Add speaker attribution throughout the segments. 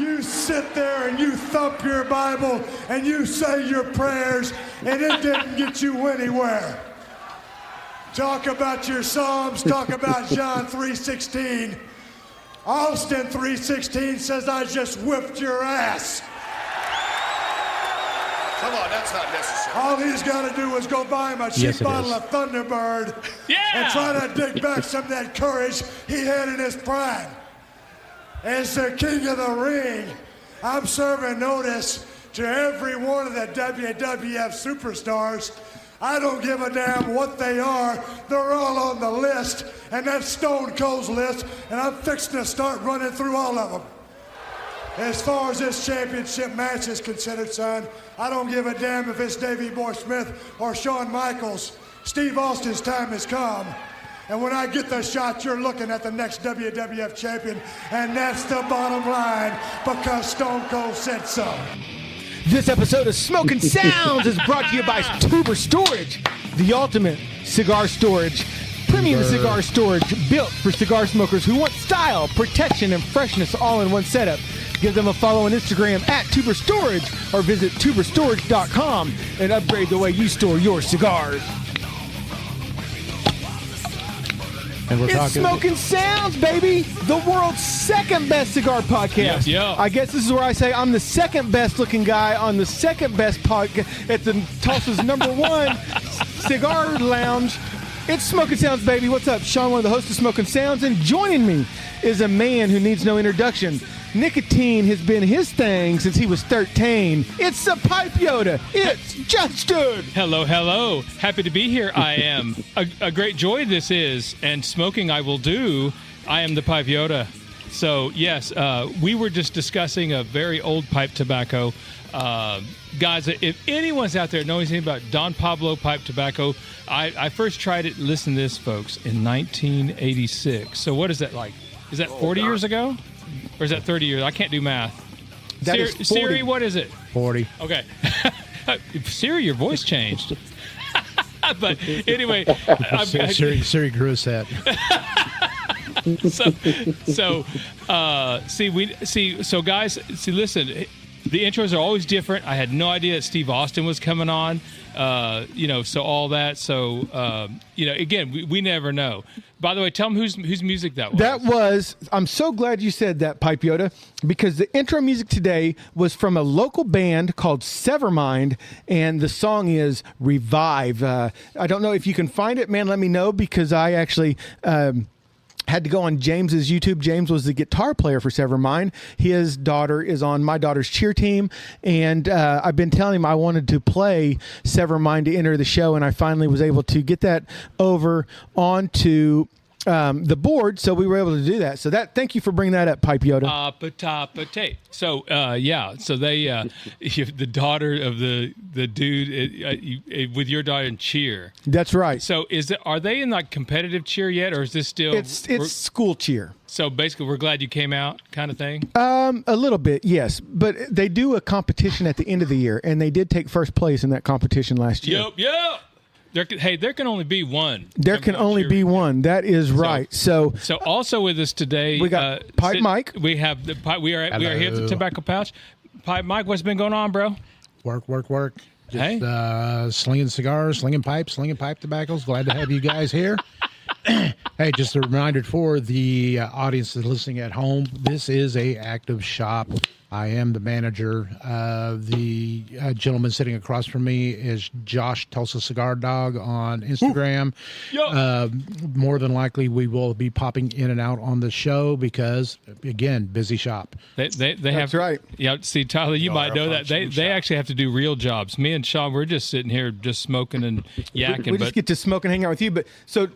Speaker 1: You sit there and you thump your Bible and you say your prayers, and it didn't get you anywhere. Talk about your Psalms, talk about John 3:16. Austin 3:16 says, I just whipped your ass.
Speaker 2: Come on, that's not necessary.
Speaker 1: All he's got to do is go buy him a cheap bottle of Thunderbird and try to dig back some of that courage he had in his prime. As the king of the ring, I'm serving notice to every one of the WWF superstars. I don't give a damn what they are. They're all on the list, and that's Stone Cold's list, and I'm fixing to start running through all of them. As far as this championship match is considered, son, I don't give a damn if it's Davey Boy Smith or Shawn Michaels. Steve Austin's time has come. And when I get the shot, you're looking at the next WWF champion, and that's the bottom line, because Stone Cold said so.
Speaker 3: This episode of Smokin Sounds is brought to you by Tuber Storage, the ultimate cigar storage. Premium cigar storage built for cigar smokers who want style, protection, and freshness all in one setup. Give them a follow on Instagram at Tuber Storage or visit tuberstorage.com and upgrade the way you store your cigars. And it's Smokin Sounds, baby! The world's second best cigar podcast.
Speaker 4: Yeah.
Speaker 3: I guess this is where I say I'm the second best looking guy on the second best podcast at the Tulsa's number one cigar lounge. It's Smokin Sounds, baby. What's up? Sean, one of the hosts of Smokin Sounds, and joining me is a man who needs no introduction. Nicotine has been his thing since he was 13. It's the Pipe Yoda. It's Justin.
Speaker 4: Hello, hello. Happy to be here. I am. A great joy this is, and smoking I will do. I am the Pipe Yoda. So, yes, we were just discussing a very old pipe tobacco. Guys, if anyone's out there knows anything about Don Pablo pipe tobacco, I first tried it, listen to this, folks, in 1986. So what is that like? Is that 40 years ago? Or is that 30 years? I can't do math. Siri, what is it?
Speaker 3: 40.
Speaker 4: Okay. Siri, your voice changed. But anyway.
Speaker 5: Siri grew us that.
Speaker 4: So guys, listen, the intros are always different. I had no idea that Steve Austin was coming on. So all that. So, again, we never know. By the way, tell them whose music that was.
Speaker 3: That was, I'm so glad you said that, Pipe Yoda, because the intro music today was from a local band called Severmind, and the song is Revive. I don't know if you can find it, man, let me know, because I actually had to go on James's YouTube. James was the guitar player for Severmind. His daughter is on my daughter's cheer team, and I've been telling him I wanted to play Severmind to enter the show, and I finally was able to get that over onto the board, so we were able to do that. So thank you for bringing that up, Pipe Yoda.
Speaker 4: So so they the daughter of the dude with your daughter in cheer.
Speaker 3: That's right.
Speaker 4: So are they in like competitive cheer yet, or is this still?
Speaker 3: It's school cheer.
Speaker 4: So basically, we're glad you came out, kind of thing.
Speaker 3: A little bit, yes, but they do a competition at the end of the year, and they did take first place in that competition last year.
Speaker 4: Yep. There can only be one.
Speaker 3: There can only be one. That is right. So
Speaker 4: also with us today,
Speaker 3: we got Pipe Mike.
Speaker 4: We have the pipe. We are here at the Tobacco Pouch. Pipe Mike, what's been going on, bro?
Speaker 5: Work. Just slinging cigars, slinging pipe tobaccos. Glad to have you guys here. Hey, just a reminder for the audience that's listening at home, this is a active shop. I am the manager. The gentleman sitting across from me is Josh Tulsa Cigar Dog on Instagram. More than likely, we will be popping in and out on the show because, again, busy shop.
Speaker 3: That's right.
Speaker 4: Yeah, see, Tyler, you might know that. They actually have to do real jobs. Me and Sean, we're just sitting here just smoking and yakking.
Speaker 3: We just get to smoke and hang out with you. But so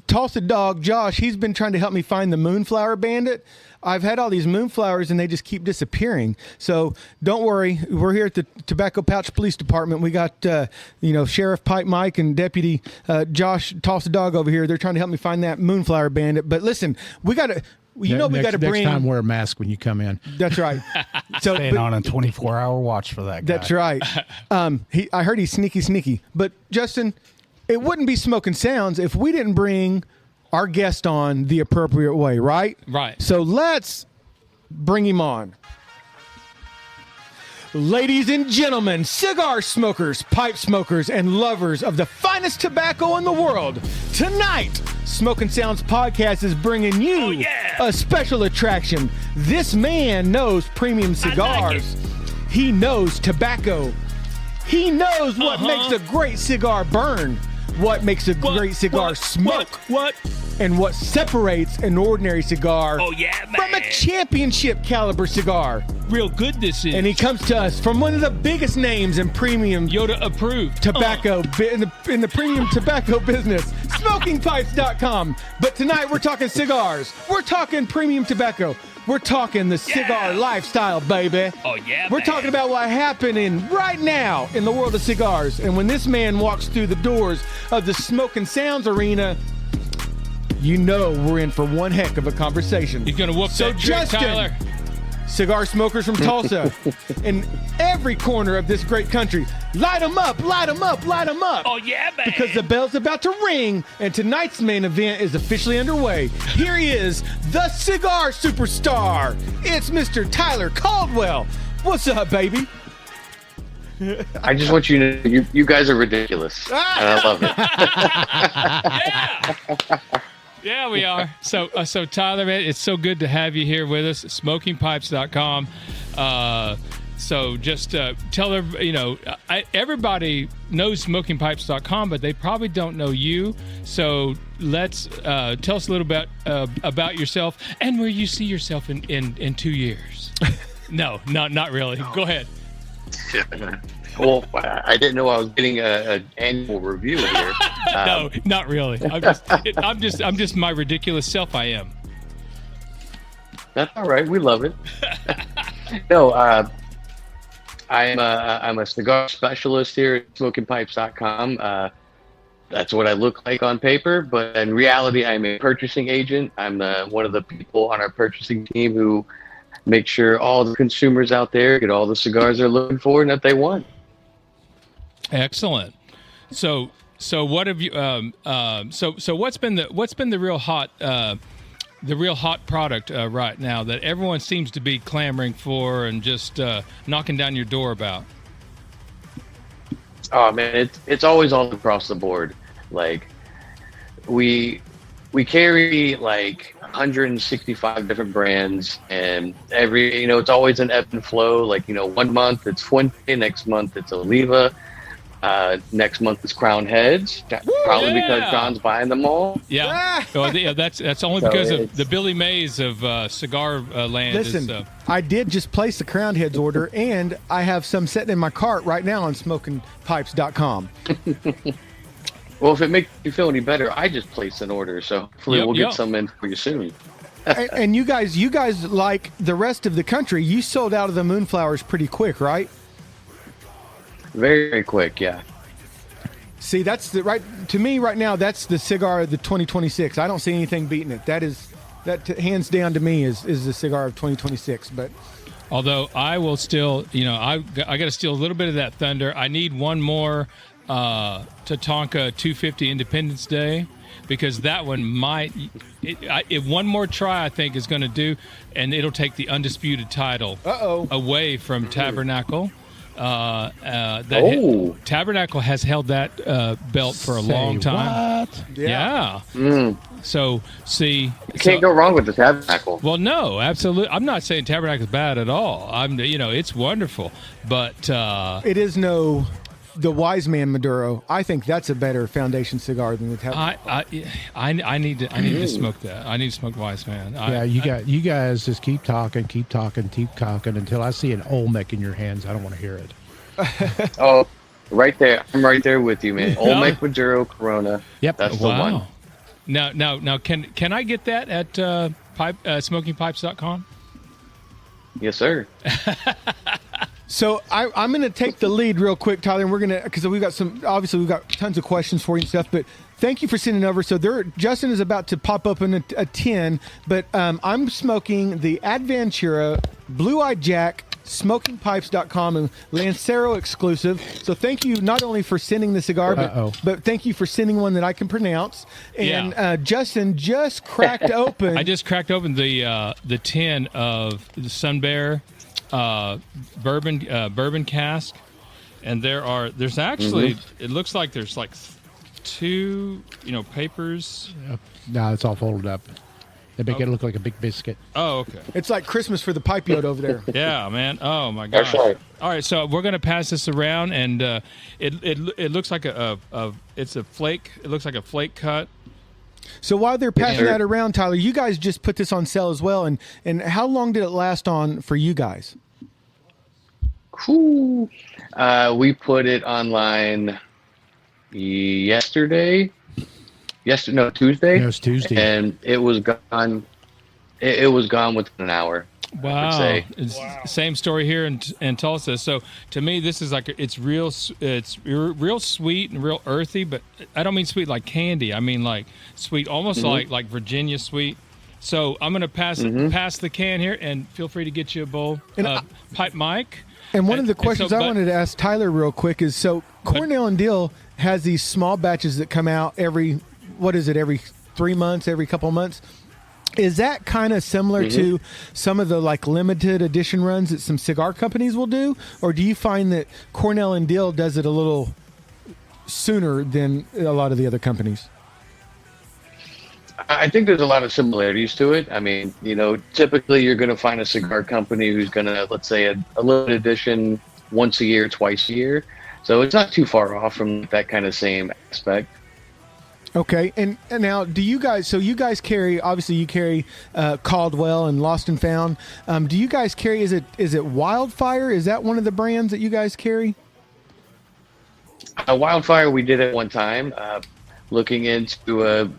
Speaker 3: Tulsa Dog Josh, he's been trying to help me find the Moonflower Bandit. I've had all these moonflowers and they just keep disappearing. So don't worry. We're here at the Tobacco Pouch Police Department. We got, Sheriff Pipe Mike and Deputy Josh Tulsa Dog over here. They're trying to help me find that Moonflower Bandit. But listen, we got to... we got to bring.
Speaker 5: Next time, wear a mask when you come in.
Speaker 3: That's right. So
Speaker 6: staying on a 24-hour watch for that guy.
Speaker 3: That's right. I heard he's sneaky. But Justin, it wouldn't be Smokin Sounds if we didn't bring our guest on the appropriate way, right?
Speaker 4: Right.
Speaker 3: So let's bring him on. Ladies and gentlemen, cigar smokers, pipe smokers, and lovers of the finest tobacco in the world, tonight, Smokin Sounds Podcast is bringing you a special attraction. This man knows premium cigars. He knows tobacco. He knows what makes a great cigar burn, what makes a great cigar smoke, and what separates an ordinary cigar from a championship caliber cigar.
Speaker 4: Real good this is.
Speaker 3: And he comes to us from one of the biggest names in premium
Speaker 4: Yoda approved
Speaker 3: tobacco in the premium tobacco business, SmokingPipes.com. But tonight we're talking cigars. We're talking premium tobacco. We're talking the cigar lifestyle, baby. We're talking about what happening right now in the world of cigars. And when this man walks through the doors of the Smokin Sounds arena, you know we're in for one heck of a conversation.
Speaker 4: He's going to whoop that trick, Tyler.
Speaker 3: Cigar smokers from Tulsa, in every corner of this great country, light them up, light them up, light them up.
Speaker 4: Oh, yeah, man.
Speaker 3: Because the bell's about to ring, and tonight's main event is officially underway. Here he is, the cigar superstar. It's Mr. Tyler Caldwell. What's up, baby?
Speaker 2: I just want you to know you guys are ridiculous, and I love it.
Speaker 4: Yeah, we are. So Tyler, man, it's so good to have you here with us. SmokingPipes.com. So just tell everybody knows SmokingPipes.com, but they probably don't know you. So let's tell us a little bit about yourself and where you see yourself in 2 years. No, not really. Go ahead.
Speaker 2: Well, I didn't know I was getting an annual review here.
Speaker 4: No, not really. I'm just my ridiculous self. I am.
Speaker 2: That's all right. We love it. No, I'm a cigar specialist here at SmokingPipes.com. That's what I look like on paper, but in reality, I'm a purchasing agent. I'm one of the people on our purchasing team who make sure all the consumers out there get all the cigars they're looking for and that they want.
Speaker 4: Excellent. So what have you? So what's been the real hot product right now that everyone seems to be clamoring for and just knocking down your door about?
Speaker 2: Oh man, it's always all across the board. Like we carry like 165 different brands, and it's always an ebb and flow. Like 1 month it's Fuente, next month it's Oliva. Next month is Crown Heads, probably because John's buying them all.
Speaker 4: Yeah, that's only because of the Billy Mays of cigar land.
Speaker 3: Listen, I did just place the Crown Heads order, and I have some sitting in my cart right now on SmokingPipes.com.
Speaker 2: Well, if it makes you feel any better, I just placed an order, so hopefully we'll get some in for you soon.
Speaker 3: and you guys, like the rest of the country, you sold out of the Moonflowers pretty quick, right?
Speaker 2: Very, very quick, yeah.
Speaker 3: See, to me right now, that's the cigar of the 2026. I don't see anything beating it. That hands down to me is the cigar of 2026. But
Speaker 4: although I will still, I got to steal a little bit of that thunder. I need one more Tatanka 250 Independence Day, because that one one more try I think is going to do, and it'll take the undisputed title away from Tabernacle. Tabernacle has held that belt for a long time.
Speaker 5: What?
Speaker 4: Yeah. So see,
Speaker 2: you can't go wrong with the Tabernacle.
Speaker 4: Well, no, absolutely. I'm not saying Tabernacle is bad at all. It's wonderful, but
Speaker 3: it is the Wise Man Maduro. I think that's a better foundation cigar than the Tabernacle.
Speaker 4: I need to smoke that. I need to smoke Wise Man.
Speaker 5: You guys just keep talking until I see an Olmec in your hands. I don't want to hear it.
Speaker 2: Oh, right there. I'm right there with you, man. Olmec Maduro Corona.
Speaker 5: Yep,
Speaker 2: that's the one.
Speaker 4: Now, can I get that at SmokingPipes.com?
Speaker 2: Yes, sir.
Speaker 3: So I'm going to take the lead real quick, Tyler, and we're going to, because we've got tons of questions for you and stuff, but thank you for sending over. So Justin is about to pop open a tin, but I'm smoking the Adventura Blue-Eyed Jack, SmokingPipes.com and Lancero exclusive. So thank you not only for sending the cigar, but thank you for sending one that I can pronounce. And Justin just cracked open.
Speaker 4: I just cracked open the tin of the Sun Bear bourbon cask, and there's actually it looks like there's like 2 papers.
Speaker 5: No, it's all folded up. They make it look like a big biscuit.
Speaker 4: Oh, okay.
Speaker 3: It's like Christmas for the pipe yote over there.
Speaker 4: Yeah, man. Oh my gosh.
Speaker 2: That's right.
Speaker 4: All right, so we're gonna pass this around, and it looks like it's a flake. It looks like a flake cut.
Speaker 3: So while they're passing that around, Tyler, you guys just put this on sale as well, and how long did it last on for you guys?
Speaker 2: Whew. We put it online yesterday. Tuesday.
Speaker 5: It was Tuesday,
Speaker 2: and it was gone. It was gone within an hour.
Speaker 4: Wow. Same story here in Tulsa. So to me, this is like it's real sweet and real earthy, but I don't mean sweet like candy. I mean like sweet, almost like Virginia sweet. So I'm going to pass the can here, and feel free to get you a bowl. Pipe Mike.
Speaker 3: And one of the questions I wanted to ask Tyler real quick is, so Cornell and Dill has these small batches that come out every 3 months, every couple of months. Is that kind of similar to some of the like limited edition runs that some cigar companies will do? Or do you find that Cornell and Dill does it a little sooner than a lot of the other companies?
Speaker 2: I think there's a lot of similarities to it. I mean, typically you're going to find a cigar company who's going to, let's say, a limited edition once a year, twice a year. So it's not too far off from that kind of same aspect.
Speaker 3: Okay, and now do you guys? So you guys carry, obviously you carry Caldwell and Lost and Found. Do you guys carry? Is it Wildfire? Is that one of the brands that you guys carry?
Speaker 2: Wildfire, we did at one time. Looking into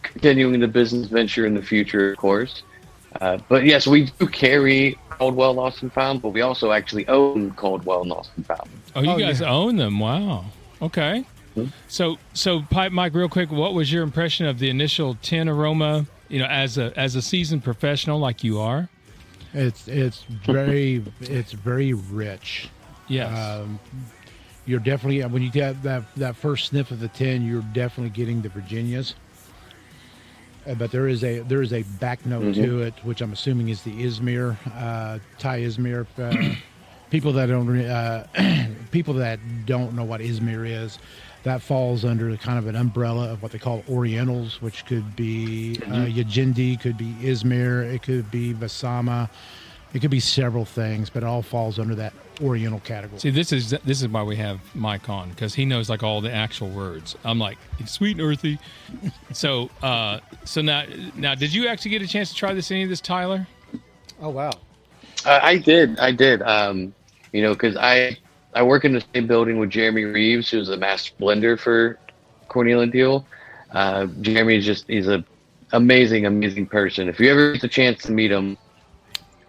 Speaker 2: continuing the business venture in the future, of course. But yes, we do carry Caldwell, Lost and Found, but we also actually own Caldwell and Lost and Found.
Speaker 4: Oh, you guys own them? Wow. Okay. So Pipe Mike, real quick, what was your impression of the initial 10 aroma? As a seasoned professional like you are.
Speaker 5: It's very rich.
Speaker 4: Yes.
Speaker 5: You're definitely, when you get that first sniff of the 10, you're definitely getting the Virginias. But there is a back note to it, which I'm assuming is the Izmir, Thai Izmir. People that don't know what Izmir is, that falls under kind of an umbrella of what they call Orientals, which could be Yajindi, could be Izmir, it could be Vasama, it could be several things, but it all falls under that Oriental category.
Speaker 4: See, this is why we have Mike on, because he knows like all the actual words. I'm like, it's sweet and earthy. So now, did you actually get a chance to try any of this, Tyler?
Speaker 3: Oh wow.
Speaker 2: I did. Because I work in the same building with Jeremy Reeves, who's a master blender for Cornell and Dill. Jeremy he's an amazing person. If you ever get the chance to meet him,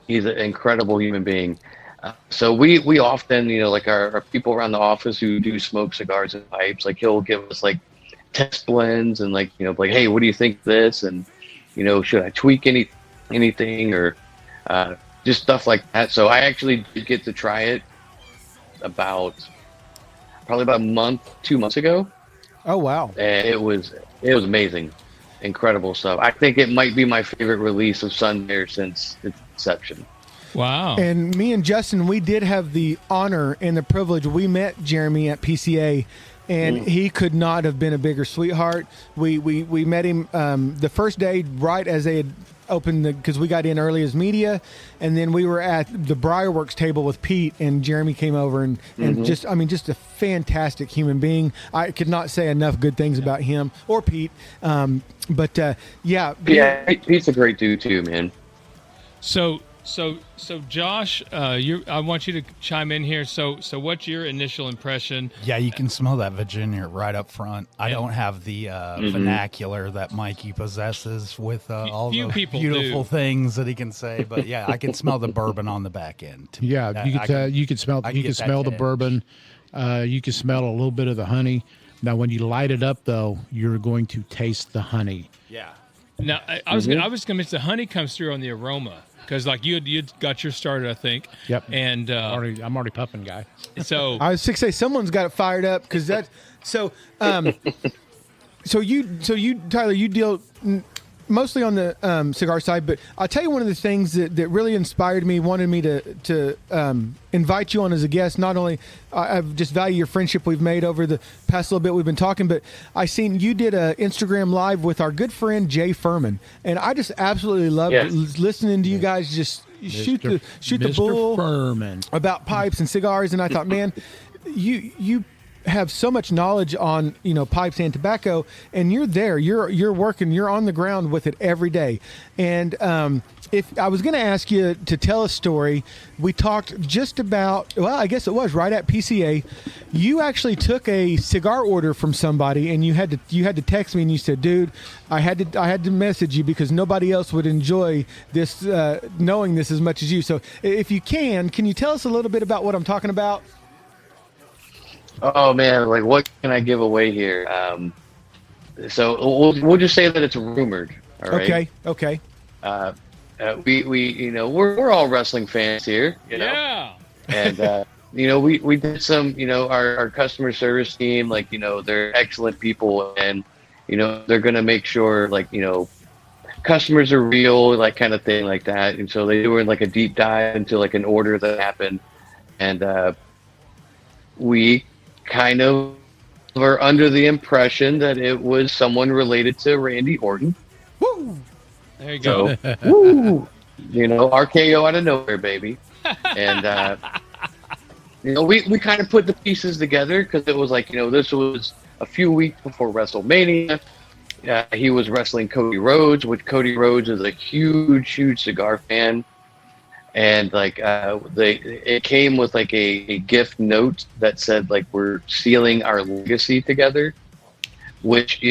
Speaker 2: he's an incredible human being. So we often, like our people around the office who do smoke cigars and pipes, like he'll give us like test blends and like, like, hey, what do you think of this? And, should I tweak anything or just stuff like that. So I actually did get to try it probably about a month, 2 months ago.
Speaker 3: Oh, wow.
Speaker 2: And it was amazing. Incredible stuff. I think it might be my favorite release of Sun Bear since its inception.
Speaker 4: Wow.
Speaker 3: And me and Justin, we did have the honor and the privilege. We met Jeremy at PCA, and he could not have been a bigger sweetheart. We met him the first day right as they had opened because we got in early as media, and then we were at the Briarworks table with Pete, and Jeremy came over and just a fantastic human being. I could not say enough good things about him or Pete.
Speaker 2: Pete's a great dude too, man.
Speaker 4: So Josh, I want you to chime in here. So what's your initial impression?
Speaker 6: Yeah, you can smell that Virginia right up front. I don't have the vernacular that Mikey possesses with all the beautiful things that he can say, but yeah, I can smell the bourbon on the back end.
Speaker 5: Yeah, you can smell the bourbon. You can smell a little bit of the honey. Now, when you light it up, though, you're going to taste the honey.
Speaker 4: Yeah. Now, I was going to mention the honey comes through on the aroma. Because like you'd got your started, I think.
Speaker 5: Yep.
Speaker 4: And
Speaker 5: I'm already puffing, guy.
Speaker 4: So
Speaker 3: I was to say someone's got it fired up because that. So, so you Tyler, you deal mostly on the cigar side, but I'll tell you one of the things that really inspired me, wanted me to invite you on as a guest. Not only I've just value your friendship we've made over the past little bit we've been talking, but I seen you did a Instagram live with our good friend Jay Furman, and I just absolutely loved listening to you guys just shoot the bull
Speaker 5: Furman
Speaker 3: about pipes and cigars, and I thought, man, you have so much knowledge on pipes and tobacco, and you're working, you're on the ground with it every day. And if I was going to ask you to tell a story, we talked just about, well, I guess it was right at PCA. You actually took a cigar order from somebody, and you had to text me, and you said, dude, I had to message you because nobody else would enjoy this, knowing this as much as you. So if you can you tell us a little bit about what I'm talking about?
Speaker 2: Oh man, like what can I give away here? So we'll just say that it's rumored. All right.
Speaker 3: Okay.
Speaker 2: We're all wrestling fans here.
Speaker 4: Yeah.
Speaker 2: And we did some. Our customer service team, they're excellent people, and they're gonna make sure customers are real, kind of thing like that. And so they were in a deep dive into an order that happened, and we kind of were under the impression that it was someone related to Randy Orton.
Speaker 3: Woo!
Speaker 4: There you go.
Speaker 2: So, woo! RKO out of nowhere, baby. And we kind of put the pieces together because it was this was a few weeks before WrestleMania. He was wrestling Cody Rhodes, which Cody Rhodes is a huge cigar fan. And it came with a gift note that said we're sealing our legacy together, which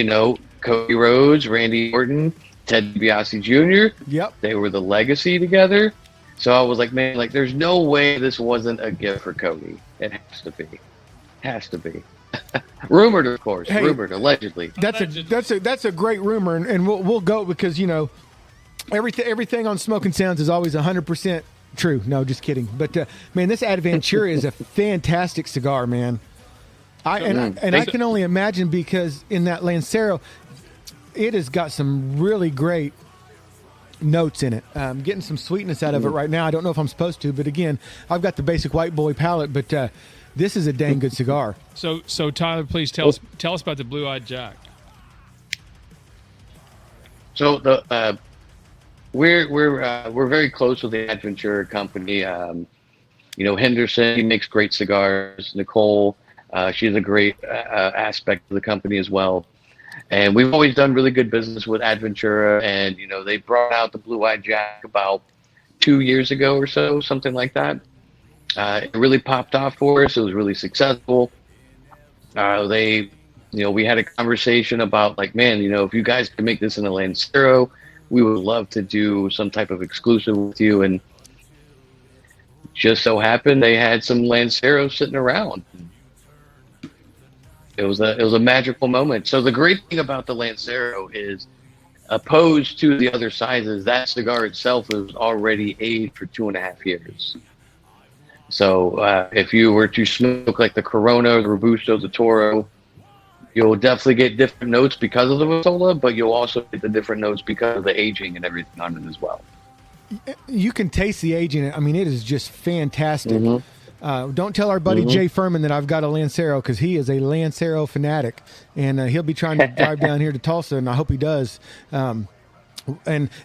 Speaker 2: Cody Rhodes, Randy Orton, Ted DiBiase Jr.
Speaker 3: Yep,
Speaker 2: they were the legacy together. So I was like, man, there's no way this wasn't a gift for Cody. It has to be. Rumored, of course. Hey, rumored, allegedly.
Speaker 3: That's a great rumor, and we'll go because everything on Smokin Sounds is always 100% true. No, just kidding. But man, this Adventura is a fantastic cigar, man. I can only imagine because in that Lancero, it has got some really great notes in it. Getting some sweetness out of it right now. I don't know if I'm supposed to, but again, I've got the basic white boy palate. But this is a dang good cigar.
Speaker 4: So Tyler, please tell us about the Blue-Eyed Jack.
Speaker 2: So the we're very close with the Adventura company. Henderson, he makes great cigars. Nicole, she's a great aspect of the company as well. And we've always done really good business with Adventura. And they brought out the Blue-Eyed Jack about 2 years ago or so, something like that. It really popped off for us. It was really successful. We had a conversation about if you guys could make this in a Lancero, we would love to do some type of exclusive with you. And just so happened they had some Lanceros sitting around. It was a magical moment. So the great thing about the Lancero is, opposed to the other sizes, that cigar itself was already aged for 2.5 years. So if you were to smoke the Corona, the Robusto, the Toro, you'll definitely get different notes because of the Vitola, but you'll also get the different notes because of the aging and everything on it as well.
Speaker 3: You can taste the aging. I mean, it is just fantastic.
Speaker 2: Mm-hmm.
Speaker 3: Don't tell our buddy Jay Furman that I've got a Lancero because he is a Lancero fanatic, and he'll be trying to drive down here to Tulsa, and I hope he does. And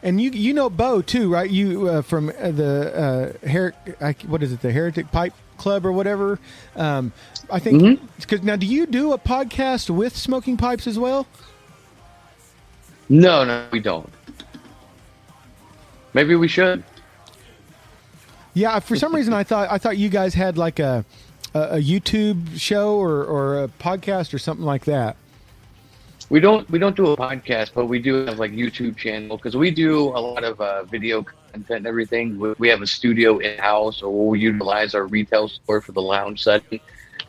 Speaker 3: you Bo too, right? You from the the Heretic Pipe Club or whatever. I think because now, do you do a podcast with Smoking Pipes as well?
Speaker 2: No, we don't. Maybe we should.
Speaker 3: Yeah, for some reason I thought you guys had a YouTube show or a podcast or something like that.
Speaker 2: We don't do a podcast, but we do have YouTube channel because we do a lot of video content and everything. We have a studio in house, or we'll utilize our retail store for the lounge setting,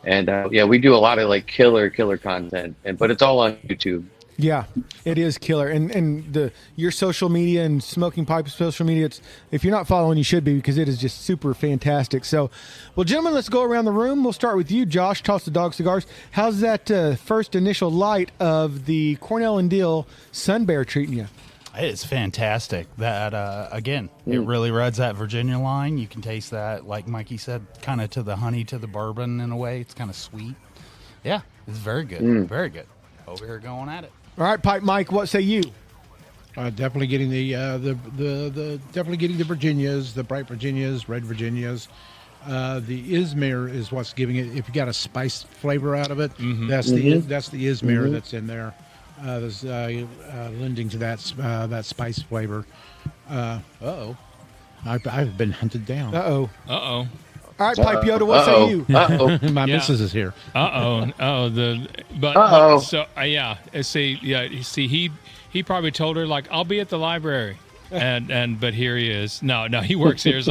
Speaker 2: and we do a lot of killer content, but it's all on YouTube.
Speaker 3: Yeah, it is killer. And your social media and Smoking Pipe social media, if you're not following, you should be, because it is just super fantastic. So, well, gentlemen, let's go around the room. We'll start with you, Josh, Toss the Dog Cigars. How's that first initial light of the Cornell and Deal Sun Bear treating you?
Speaker 6: It's fantastic. That again, it really rides that Virginia line. You can taste that, like Mikey said, kind of to the honey, to the bourbon in a way. It's kind of sweet. Yeah, it's very good. Very good. Over here going at it.
Speaker 3: All right, Pipe Mike, what say you?
Speaker 5: Definitely getting the definitely getting the Virginias, the bright Virginias, red Virginias. The Izmir is what's giving it. If you got a spice flavor out of it, that's the Izmir that's in there. That's lending to that spice flavor. I've been hunted down.
Speaker 3: Uh-oh.
Speaker 4: Uh-oh.
Speaker 3: All right, Pipe Yoda, what say you?
Speaker 5: My missus is here.
Speaker 4: See, he probably told her, like, I'll be at the library. But here he is. No, he works here.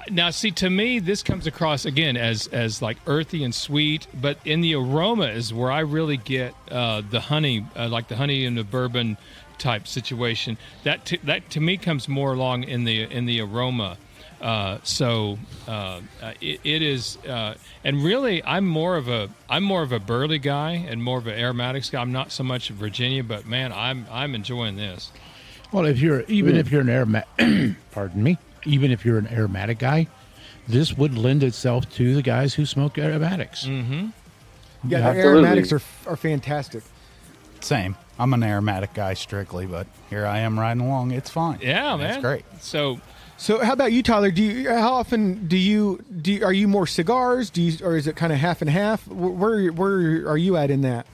Speaker 4: Now, see, to me, this comes across again as like earthy and sweet, but in the aroma is where I really get the honey, like the honey in the bourbon type situation. That to me comes more along in the aroma. It is, and really, I'm more of a burley guy and more of an aromatics guy. I'm not so much Virginia, but man, I'm enjoying this.
Speaker 5: Well, if you're an aromatic, pardon me, even if you're an aromatic guy, this would lend itself to the guys who smoke aromatics.
Speaker 3: Mm-hmm. Yeah, the aromatics are fantastic.
Speaker 6: Same. I'm an aromatic guy strictly, but here I am riding along. It's fine.
Speaker 4: Yeah, man.
Speaker 6: It's great.
Speaker 3: So how about you, Tyler? How often are you more cigars? Or is it kind of half and half? Where are you at in that?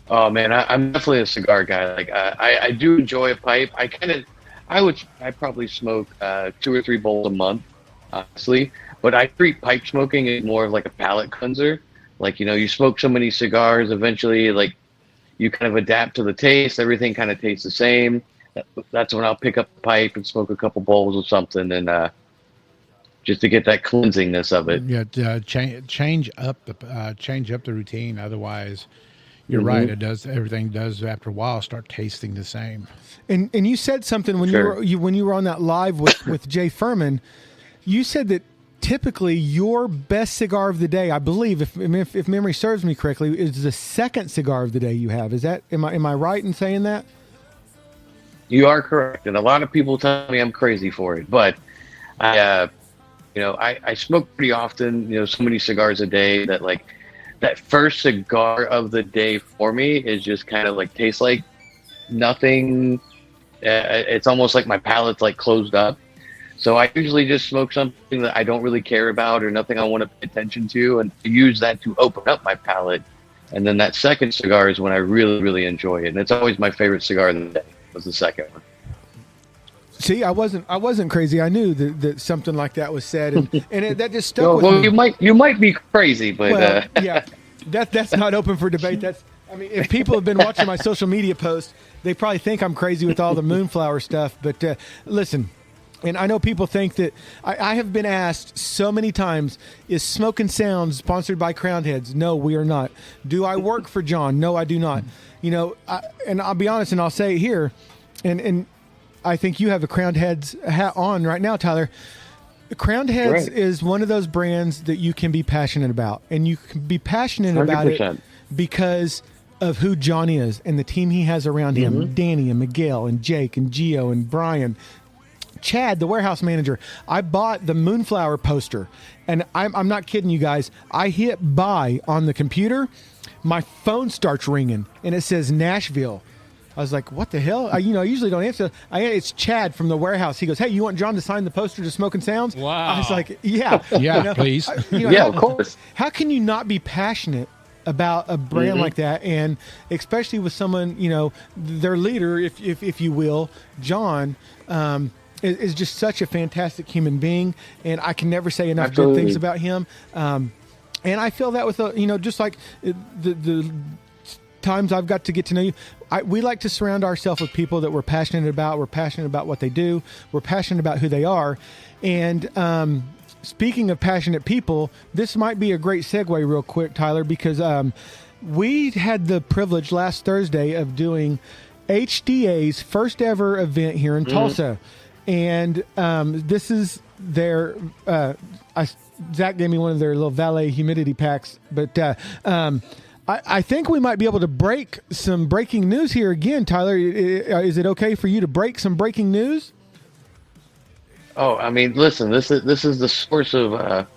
Speaker 2: Oh man, I'm definitely a cigar guy. Like I do enjoy a pipe. I probably smoke 2 or 3 bowls a month, honestly. But I treat pipe smoking as more of like a palate cleanser. Like, you smoke so many cigars, eventually, like, you kind of adapt to the taste. Everything kind of tastes the same. That's when I'll pick up a pipe and smoke a couple bowls or something, and just to get that cleansingness of it.
Speaker 5: Yeah, change up the routine. Otherwise, you're right. It does. Everything does after a while start tasting the same.
Speaker 3: And you said something when you were on that live with Jay Furman. You said that typically your best cigar of the day, I believe, if memory serves me correctly, is the second cigar of the day you have. Is that am I right in saying that?
Speaker 2: You are correct, and a lot of people tell me I'm crazy for it, but I smoke pretty often. So many cigars a day that like that first cigar of the day for me is just kind of like tastes like nothing. It's almost like my palate's like closed up. So I usually just smoke something that I don't really care about or nothing I want to pay attention to, and use that to open up my palate. And then that second cigar is when I really, really enjoy it, and it's always my favorite cigar of the day. Was the second one.
Speaker 3: See, I wasn't crazy. I knew that something like that was said, and that just stuck with me.
Speaker 2: You might be crazy, but
Speaker 3: yeah, that's not open for debate. If people have been watching my social media posts, they probably think I'm crazy with all the moonflower stuff. But listen, and I know people think that I have been asked so many times, is Smokin Sounds sponsored by Crowned Heads? No, we are not. Do I work for John? No, I do not. And I'll be honest, and I'll say it here, and I think you have a Crowned Heads hat on right now, Tyler. Crowned Heads is one of those brands that you can be passionate about, and you can be passionate 100%. About it because of who John is and the team he has around him, Danny and Miguel and Jake and Gio and Brian. Chad, the warehouse manager. I bought the Moonflower poster, and I'm not kidding you guys. I hit buy on the computer. My phone starts ringing, and it says Nashville. I was like, what the hell? I usually don't answer. It's Chad from the warehouse. He goes, hey, you want John to sign the poster to Smokin Sounds?
Speaker 4: Wow.
Speaker 3: I was like, yeah.
Speaker 5: Yeah, please.
Speaker 2: Of course.
Speaker 3: How can you not be passionate about a brand like that, and especially with someone, their leader, if you will, John, is just such a fantastic human being, and I can never say enough good things about him. And I feel that with just like the times I've got to get to know you, we like to surround ourselves with people that we're passionate about. We're passionate about what they do. We're passionate about who they are. And speaking of passionate people, this might be a great segue real quick, Tyler, because we had the privilege last Thursday of doing HDA's first ever event here in Tulsa. And this is their Zach gave me one of their little valet humidity packs, but I think we might be able to break some breaking news here again, Tyler. Is it okay for you to break some breaking news?
Speaker 2: Oh, I mean, listen, this is the source of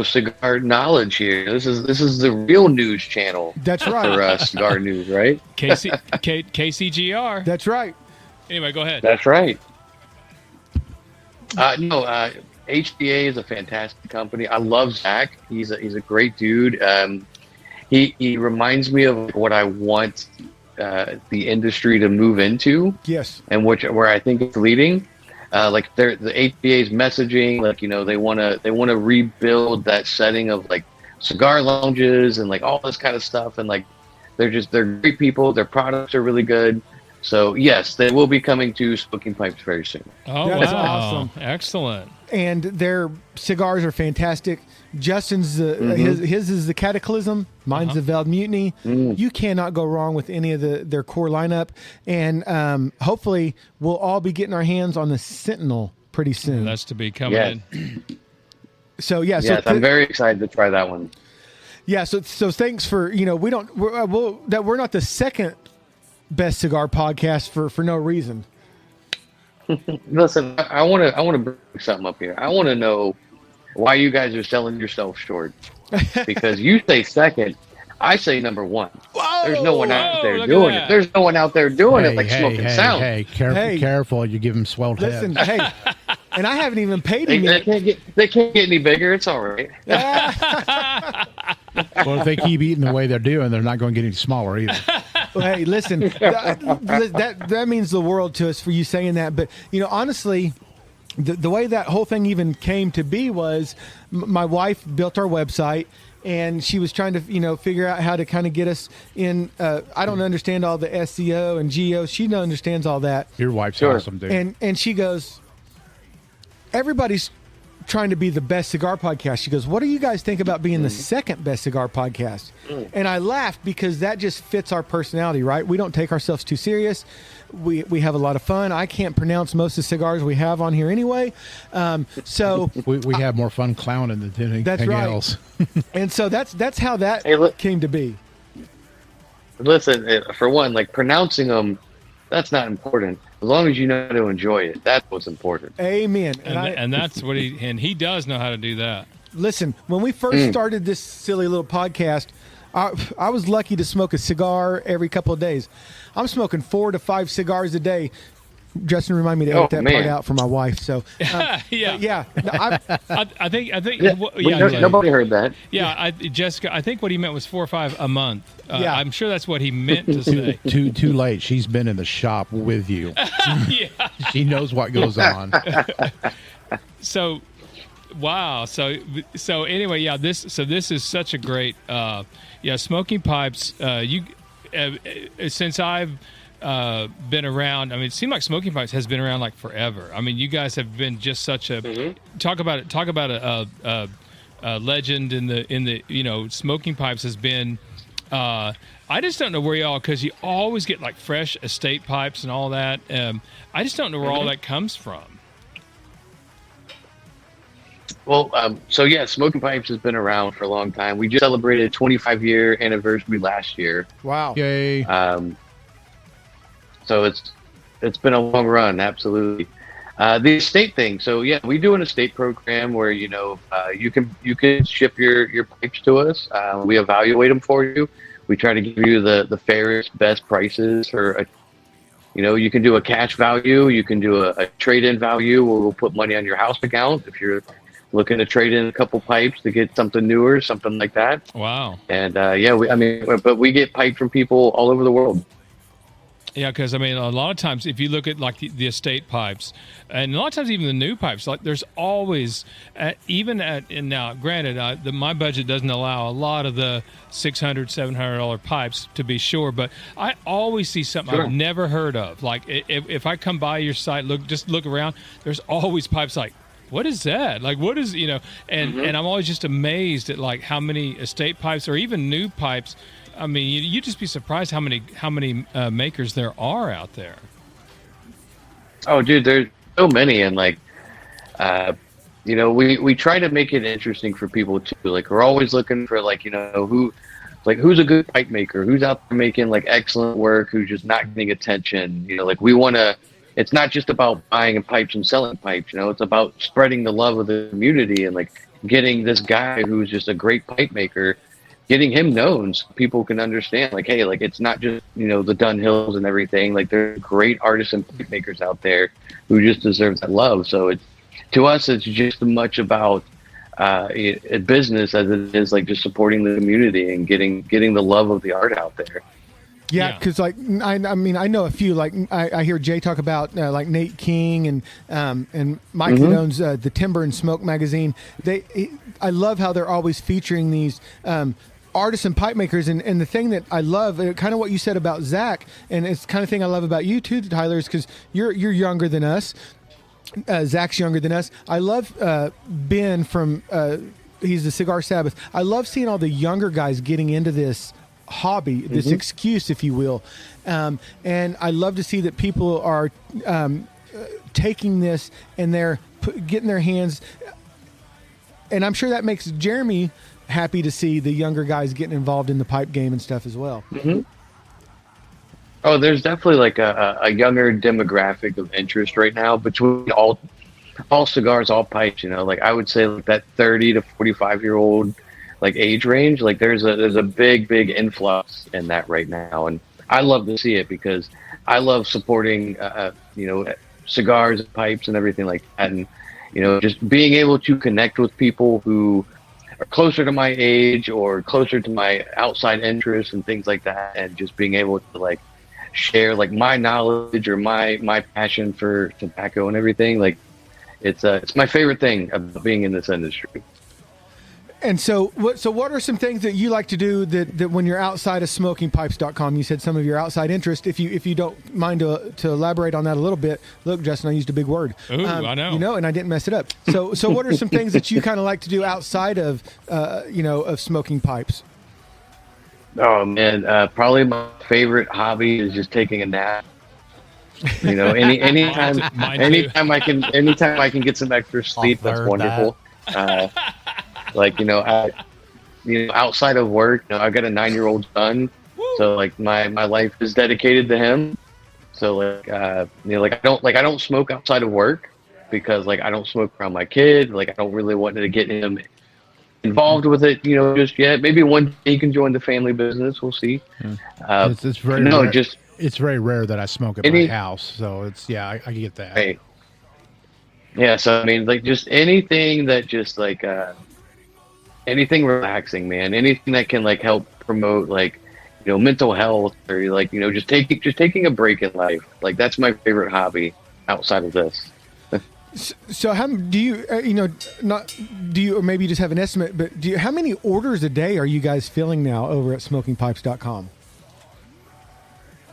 Speaker 2: cigar knowledge here. This is the real news channel.
Speaker 3: That's right.
Speaker 2: For cigar news, right?
Speaker 4: KCGR.
Speaker 3: That's right.
Speaker 4: Anyway, go ahead.
Speaker 2: That's right. HBA is a fantastic company. I love Zach. He's a great dude. He reminds me of what I want the industry to move into.
Speaker 3: Yes.
Speaker 2: And where I think it's leading. Like the HBA's messaging, like, they want to rebuild that setting of like cigar lounges and like all this kind of stuff. And like, they're great people. Their products are really good. So yes, they will be coming to Smokin Pipes very soon.
Speaker 4: Oh,
Speaker 3: that's
Speaker 4: wow.
Speaker 3: awesome.
Speaker 4: Excellent.
Speaker 3: And their cigars are fantastic. Justin's his is the Cataclysm. Mine's the Veiled Mutiny. You cannot go wrong with any of their core lineup. And hopefully we'll all be getting our hands on the Sentinel pretty soon.
Speaker 4: That's to be coming in.
Speaker 3: So yes,
Speaker 2: I'm very excited to try that one.
Speaker 3: Yeah. So thanks for we're not the second best cigar podcast for no reason.
Speaker 2: Listen, I want to bring something up here. I want to know why you guys are selling yourself short. Because you say second, I say number one.
Speaker 3: Whoa,
Speaker 2: There's no one out there doing it. There's no one out there doing it like Smokin Sounds.
Speaker 5: Hey, careful! You give him swelled head.
Speaker 3: Listen, hey, and I haven't even paid him yet.
Speaker 2: They can't get any bigger. It's all right.
Speaker 5: Well, if they keep eating the way they're doing, they're not going to get any smaller either.
Speaker 3: Well, hey, listen, that means the world to us for you saying that. But honestly, the way that whole thing even came to be was my wife built our website. And she was trying to, figure out how to kind of get us in. I don't understand all the SEO and GEO. She understands all that.
Speaker 5: Your wife's awesome, dude.
Speaker 3: And she goes, everybody's trying to be the best cigar podcast. She goes, what do you guys think about being the second best cigar podcast? And I laughed because that just fits our personality, right? We don't take ourselves too serious. We have a lot of fun. I can't pronounce most of the cigars we have on here anyway. So
Speaker 5: we have more fun clowning than anything else.
Speaker 3: And so that's how that came to be.
Speaker 2: Listen, for one, like pronouncing them, that's not important. As long as you know how to enjoy it, that's what's important.
Speaker 3: Amen.
Speaker 4: And that's what he does know how to do that.
Speaker 3: Listen, when we first started this silly little podcast, I was lucky to smoke a cigar every couple of days. I'm smoking 4 to 5 cigars a day. Justin reminded me to edit that part out for my wife. So
Speaker 4: yeah. I think
Speaker 2: nobody heard that.
Speaker 4: Yeah, Jessica, I think what he meant was 4 or 5 a month. I'm sure that's what he meant to say.
Speaker 5: Too late. She's been in the shop with you.
Speaker 4: Yeah,
Speaker 5: she knows what goes on.
Speaker 4: So, wow. So anyway, yeah. This is such a great. Smoking Pipes. Since I've been around. I mean, it seems like Smokin Pipes has been around like forever. I mean, you guys have been just such a talk about a legend in the Smokin Pipes has been. I just don't know where y'all, because you always get like fresh estate pipes and all that. I just don't know where all that comes from.
Speaker 2: Well, Smokin Pipes has been around for a long time. We just celebrated 25-year anniversary last year.
Speaker 3: Wow!
Speaker 5: Yay!
Speaker 2: So it's been a long run, absolutely. The estate thing. So yeah, we do an estate program where you can ship your pipes to us. We evaluate them for you. We try to give you the fairest, best prices for you can do a cash value, you can do a trade-in value where we'll put money on your house account if you're looking to trade in a couple pipes to get something newer, something like that.
Speaker 4: Wow.
Speaker 2: And but we get pipes from people all over the world.
Speaker 4: Yeah, because I mean, a lot of times, if you look at like the estate pipes, and a lot of times even the new pipes, like there's always, and now granted, my budget doesn't allow a lot of the $600, $700 pipes to be sure, but I always see something I've never heard of. Like if I come by your site, look around, there's always pipes like, what is that? Like, what is, and I'm always just amazed at like how many estate pipes or even new pipes. I mean, you'd just be surprised how many makers there are out there.
Speaker 2: Oh, dude, there's so many, and like, we try to make it interesting for people too. Like, we're always looking for like, who like who's a good pipe maker, who's out there making like excellent work, who's just not getting attention. Like we want to. It's not just about buying pipes and selling pipes. It's about spreading the love of the community and like getting this guy who's just a great pipe maker, getting him known so people can understand. Like, hey, like it's not just the Dunhills and everything. Like there are great artists and pipe makers out there who just deserve that love. So to us, it's just as much about a business as it is like just supporting the community and getting the love of the art out there.
Speaker 3: Yeah, because like I mean I know a few, like I hear Jay talk about like Nate King and Mike that owns the Timber and Smoke magazine. I love how they're always featuring these artists and pipe makers, and the thing that I love, kind of what you said about Zach, and it's the kind of thing I love about you too, Tyler, is because you're younger than us. Zach's younger than us. I love Ben from he's the Cigar Sabbath. I love seeing all the younger guys getting into this hobby, this excuse, if you will, and I love to see that people are taking this and they're getting their hands, and I'm sure that makes Jeremy happy to see the younger guys getting involved in the pipe game and stuff as well.
Speaker 2: Oh, there's definitely like a younger demographic of interest right now between all cigars, all pipes. Like I would say like that 30 to 45-year-old like age range. Like there's a big influx in that right now, and I love to see it because I love supporting cigars, pipes, and everything like that, and just being able to connect with people who are closer to my age or closer to my outside interests and things like that, and just being able to like share like my knowledge or my passion for tobacco and everything. Like it's my favorite thing about being in this industry.
Speaker 3: And so what are some things that you like to do that when you're outside of smokingpipes.com? You said some of your outside interest. If you don't mind to emaborate on that a little bit. Look, Justin, I used a big word.
Speaker 4: Ooh, I know.
Speaker 3: And I didn't mess it up. So what are some things that you kind of like to do outside of of smoking pipes?
Speaker 2: Oh man, probably my favorite hobby is just taking a nap. Anytime I can get some extra sleep, that's wonderful. Outside of work, I've got a 9-year-old son, so like my life is dedicated to him. So I don't smoke outside of work because like I don't smoke around my kid. Like I don't really want to get him involved with it, just yet. Maybe one day he can join the family business. We'll see.
Speaker 5: It's very rare. It's very rare that I smoke at my house, so I get that.
Speaker 2: Right. Yeah, so I mean, like just anything that just like anything relaxing, man. Anything that can like help promote like mental health or like just taking a break in life. Like that's my favorite hobby outside of this.
Speaker 3: So how do you or maybe you just have an estimate, but how many orders a day are you guys filling now over at smokingpipes.com?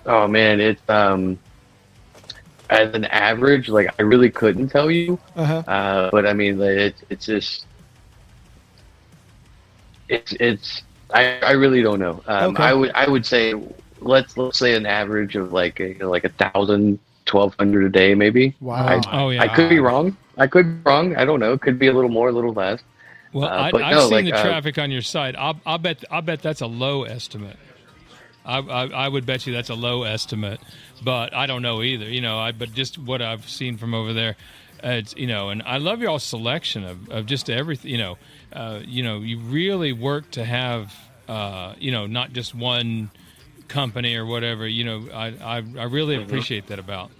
Speaker 2: Oh man, it's as an average, like I really couldn't tell you. But I mean, it's just I really don't know.
Speaker 3: Okay.
Speaker 2: I would say let's say an average of like 1,000, 1,200 a day, maybe.
Speaker 3: Wow.
Speaker 2: I could be wrong. I don't know. It could be a little more, a little less.
Speaker 4: Well, I've seen the traffic on your site. I'll bet that's a low estimate. I would bet you that's a low estimate, but I don't know either. But just what I've seen from over there, it's and I love y'all's selection of just everything. You really work to have not just one company or whatever. I really appreciate that about.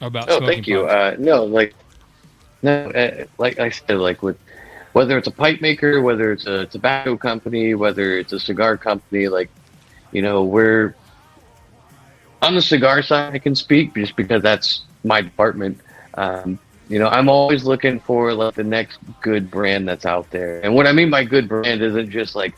Speaker 2: Oh, thank you. Like I said, like with whether it's a pipe maker, whether it's a tobacco company, whether it's a cigar company, like we're on the cigar side. I can speak just because that's my department. I'm always looking for like the next good brand that's out there. And what I mean by good brand isn't just like,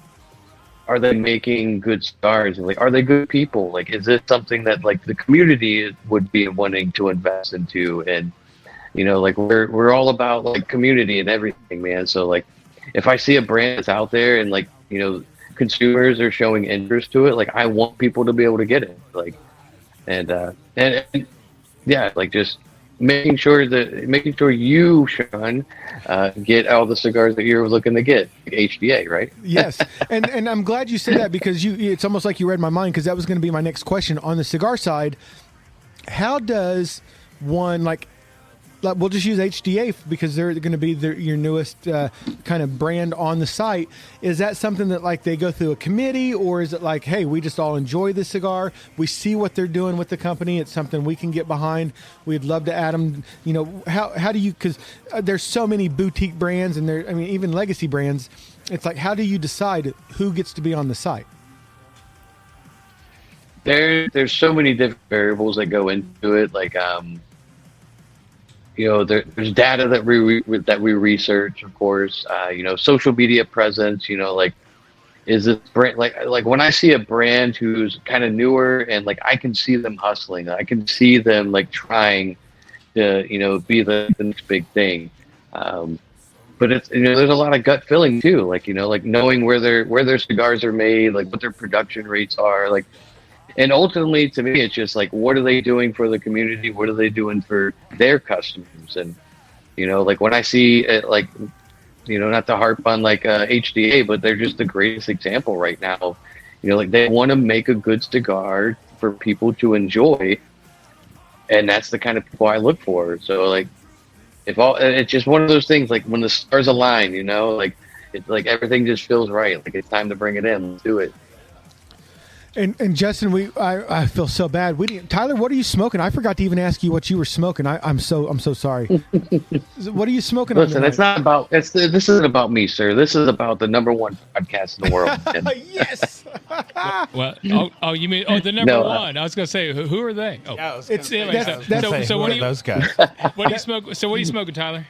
Speaker 2: are they making good cigars? Like, are they good people? Like, is this something that like the community would be wanting to invest into? And, like we're all about like community and everything, man. So like, if I see a brand that's out there and like, consumers are showing interest to it, like I want people to be able to get it. Like, and yeah, like just making sure you, Sean, get all the cigars that you're looking to get, like HDA, right?
Speaker 3: Yes, and I'm glad you said that, because it's almost like you read my mind, because that was going to be my next question. On the cigar side, how does one, like we'll just use HDA because they're going to be your newest kind of brand on the site. Is that something that like they go through a committee, or is it like, hey, we just all enjoy the cigar, we see what they're doing with the company, it's something we can get behind, we'd love to add them? You know, how do you, because there's so many boutique brands and there, I mean, even legacy brands. It's like, how do you decide who gets to be on the site?
Speaker 2: There's so many different variables that go into it. Like, you know, there's data that we research, of course. You know, social media presence. You know, like, is this brand like when I see a brand who's kind of newer and like I can see them hustling, I can see them like trying to, you know, be the next big thing. But it's, you know, there's a lot of gut feeling too. Like, you know, like knowing where their cigars are made, like what their production rates are, like. And ultimately, to me, it's just like, what are they doing for the community? What are they doing for their customers? And, you know, like when I see it, like, you know, not to harp on like HDA, but they're just the greatest example right now. You know, like they want to make a good cigar for people to enjoy. And that's the kind of people I look for. So like, it's just one of those things, like when the stars align, you know, like it's like everything just feels right. Like it's time to bring it in. Let's do it.
Speaker 3: And Justin, I feel so bad. Tyler, what are you smoking? I forgot to even ask you what you were smoking. I'm so sorry. What are you smoking?
Speaker 2: Listen, it's not about this isn't about me, sir. This is about the #1 podcast in the world.
Speaker 3: Yes.
Speaker 4: Well, you mean the number one? I was going to say, who are they? Oh, yeah, so what are those guys? What are you smoking? So what are you smoking, Tyler?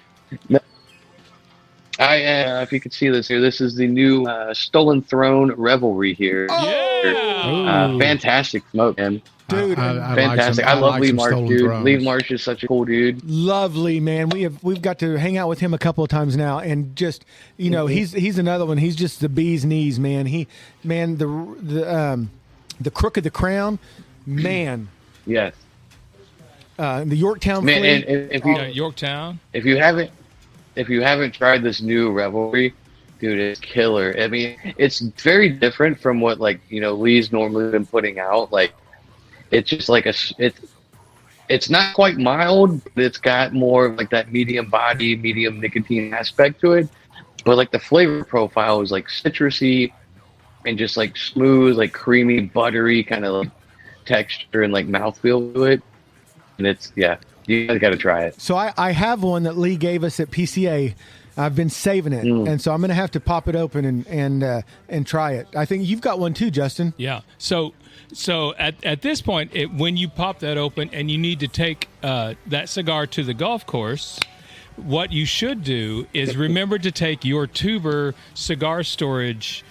Speaker 2: If you can see this here, this is the new Stolen Throne Revelry here.
Speaker 3: Oh!
Speaker 4: Yeah.
Speaker 2: Fantastic smoke, man.
Speaker 3: Dude,
Speaker 2: fantastic. I love Lee Marsh, dude. Thrones. Lee Marsh is such a cool dude.
Speaker 3: Lovely, man. We've got to hang out with him a couple of times now, and just, you know, he's another one. He's just the bee's knees, man. The Crook of the Crown, man.
Speaker 2: Yes.
Speaker 3: The Yorktown
Speaker 2: man,
Speaker 3: fleet.
Speaker 2: and if
Speaker 4: Yorktown.
Speaker 2: If you haven't tried this new Revelry, dude, it's killer. I mean, it's very different from what, like, you know, Lee's normally been putting out. Like, it's just like it's not quite mild, but it's got more of like that medium body, medium nicotine aspect to it. But like the flavor profile is like citrusy and just like smooth, like creamy, buttery kind of like texture and like mouthfeel to it. And it's, yeah. You guys got to try it.
Speaker 3: So I have one that Lee gave us at PCA. I've been saving it, and so I'm going to have to pop it open and try it. I think you've got one too, Justin.
Speaker 4: Yeah. So at this point, when you pop that open and you need to take that cigar to the golf course, what you should do is remember to take your tuber cigar storage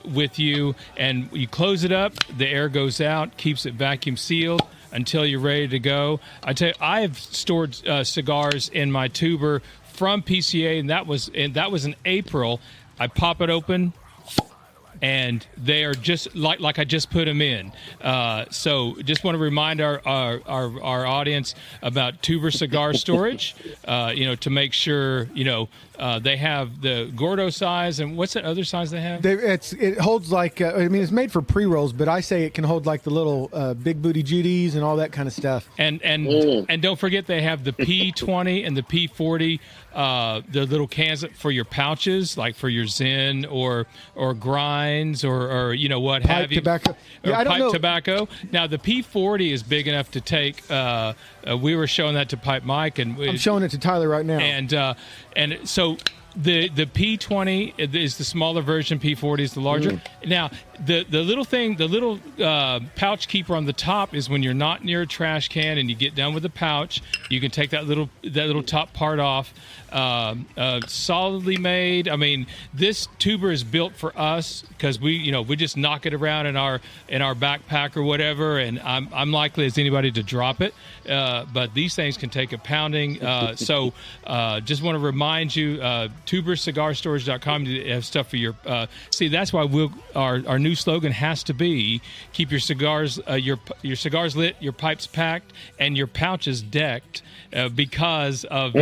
Speaker 4: with you, and you close it up. The air goes out, keeps it vacuum sealed until you're ready to go. I tell you, I have stored cigars in my tuber from PCA, and that was in April. I pop it open, and they are just like I just put them in. So just want to remind our audience about tuber cigar storage. You know, to make sure, you know, they have the Gordo size, and what's that other size they have?
Speaker 3: It holds like I mean, it's made for pre-rolls, but I say it can hold like the little big booty Judies and all that kind of stuff.
Speaker 4: And don't forget they have the P20 and the P40, the little cans for your pouches, like for your Zen or grinds or you know what
Speaker 3: pipe
Speaker 4: have you.
Speaker 3: Tobacco. Yeah, I don't know.
Speaker 4: Tobacco. Now the P40 is big enough to take. We were showing that to Pipe Mike, and
Speaker 3: I'm showing it to Tyler right now.
Speaker 4: And so the P20 is the smaller version. P40 is the larger. Now the little thing, the little pouch keeper on the top is when you're not near a trash can and you get done with the pouch, you can take that little top part off. Solidly made. I mean, this tuber is built for us because we just knock it around in our backpack or whatever, and I'm likely as anybody to drop it. But these things can take a pounding. So just want to remind you, tubercigarstorage.com to have stuff for your. See, that's why our new slogan has to be: keep your cigars your cigars lit, your pipes packed, and your pouches decked, because of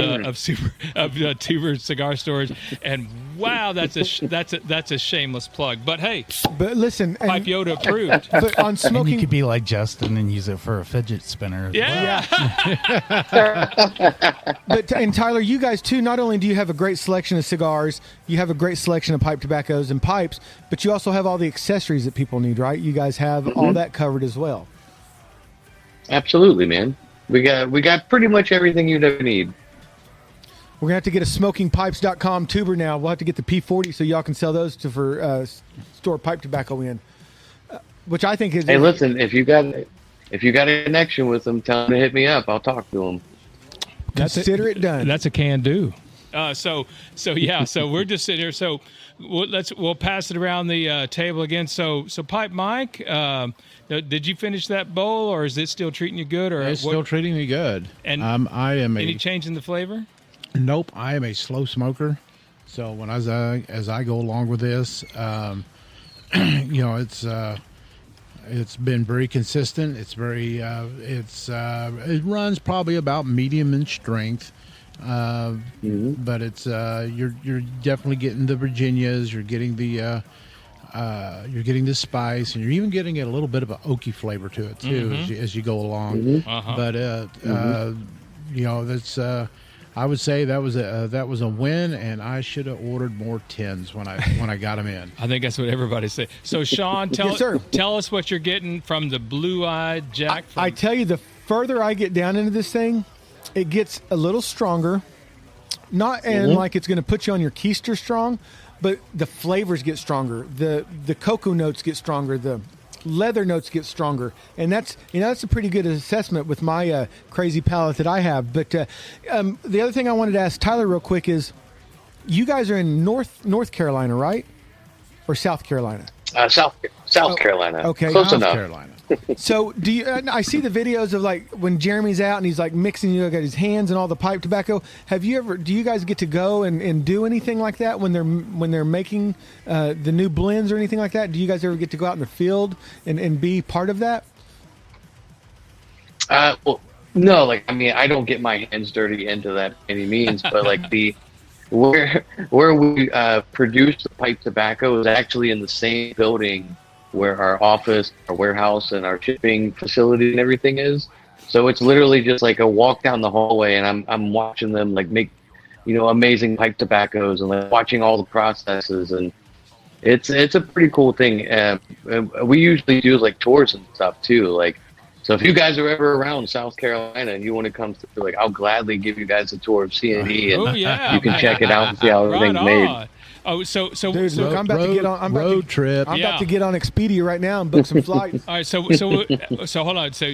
Speaker 4: Tuber Cigar Storage. And wow, that's a shameless plug. But hey,
Speaker 3: listen,
Speaker 4: Pipe Yoda approved.
Speaker 3: But on Smokin,
Speaker 6: and you could be like Justin and use it for a fidget spinner.
Speaker 4: Yeah.
Speaker 3: But and Tyler, you guys too. Not only do you have a great selection of cigars, you have a great selection of pipe tobaccos and pipes, but you also have all the accessories that people need, right? You guys have all that covered as well.
Speaker 2: Absolutely, man. We got pretty much everything you'd ever need.
Speaker 3: We're gonna have to get a smokingpipes.com tuber now. We'll have to get the P40 so y'all can sell those for store pipe tobacco in, which I think is.
Speaker 2: Hey, listen, if you got a connection with them, tell them to hit me up. I'll talk to them.
Speaker 3: Consider it done.
Speaker 4: That's a can do. So we're just sitting here. So we'll pass it around the table again. So Pipe Mike, did you finish that bowl, or is it still treating you good? Or
Speaker 5: it's still treating me good.
Speaker 4: And
Speaker 5: I am
Speaker 4: any change in the flavor?
Speaker 5: Nope, I am a slow smoker. So when as I go along with this, it's been very consistent. It's very it runs probably about medium in strength. But it's you're definitely getting the Virginias, you're getting the spice, and you're even getting a little bit of an oaky flavor to it too as you go along. But that's I would say that was a win, and I should have ordered more tins when I got them in.
Speaker 4: I think that's what everybody say. So Sean, tell us what you're getting from the Blue-Eyed Jack.
Speaker 3: I tell you, the further I get down into this thing, it gets a little stronger. Like it's going to put you on your keister strong, but the flavors get stronger. The cocoa notes get stronger. The leather notes get stronger, and that's a pretty good assessment with my crazy palate that I have. But the other thing I wanted to ask Tyler real quick is, you guys are in North Carolina, right, or South Carolina?
Speaker 2: South Carolina.
Speaker 3: Okay,
Speaker 2: close enough.
Speaker 5: South Carolina.
Speaker 3: So do you? I see the videos of like when Jeremy's out and he's like mixing. Got his hands and all the pipe tobacco. Do you guys get to go and do anything like that when they're making the new blends or anything like that? Do you guys ever get to go out in the field and be part of that?
Speaker 2: Well, no. I don't get my hands dirty into that by any means, but where we produce the pipe tobacco is actually in the same building where our office, our warehouse, and our shipping facility and everything is. So it's literally just like a walk down the hallway, and I'm watching them make, amazing pipe tobaccos and watching all the processes, and it's a pretty cool thing. We usually do tours and stuff too. So if you guys are ever around South Carolina and you want to come through, I'll gladly give you guys a tour of C&E, and you can check it out and see how everything's made.
Speaker 4: Oh, so
Speaker 3: dude, look, I'm about to get on road trip. I'm about to get on Expedia right now and book some flights.
Speaker 4: All right, so hold on. So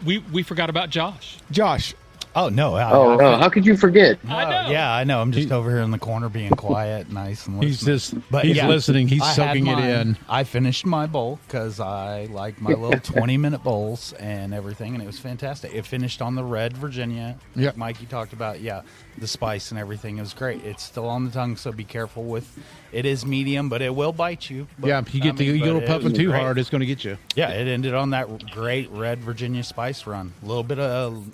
Speaker 4: we forgot about Josh.
Speaker 6: Oh no!
Speaker 2: How could you forget?
Speaker 4: I know.
Speaker 6: Yeah, I know. I'm just over here in the corner being quiet, nice and listening.
Speaker 5: He's listening. He's soaking it in.
Speaker 6: I finished my bowl because I like my little 20-minute bowls and everything, and it was fantastic. It finished on the red Virginia.
Speaker 5: Yep.
Speaker 6: Mikey talked about the spice and everything. It was great. It's still on the tongue, so be careful with. It is medium, but it will bite you. But,
Speaker 5: if you get puffing too hard, it's going to get you.
Speaker 6: Yeah, it ended on that great red Virginia spice run. A little bit of.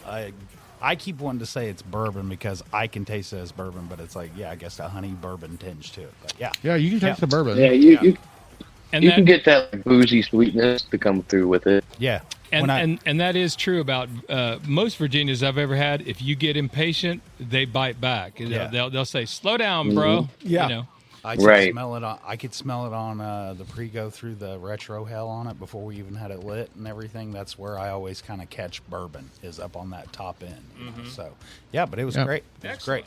Speaker 6: I keep wanting to say it's bourbon because I can taste it as bourbon, but it's I guess a honey bourbon tinge to it. But
Speaker 5: yeah, you can taste the bourbon.
Speaker 2: Yeah, you can get that boozy sweetness to come through with it.
Speaker 6: Yeah,
Speaker 4: and that is true about most Virginias I've ever had. If you get impatient, they bite back.
Speaker 6: Yeah.
Speaker 4: They'll say, "Slow down, bro."
Speaker 3: Yeah.
Speaker 6: I could smell it on. I could smell it on the pre-go through the retro hell on it before we even had it lit and everything. That's where I always kind of catch bourbon is up on that top end. So but it was great. It was great.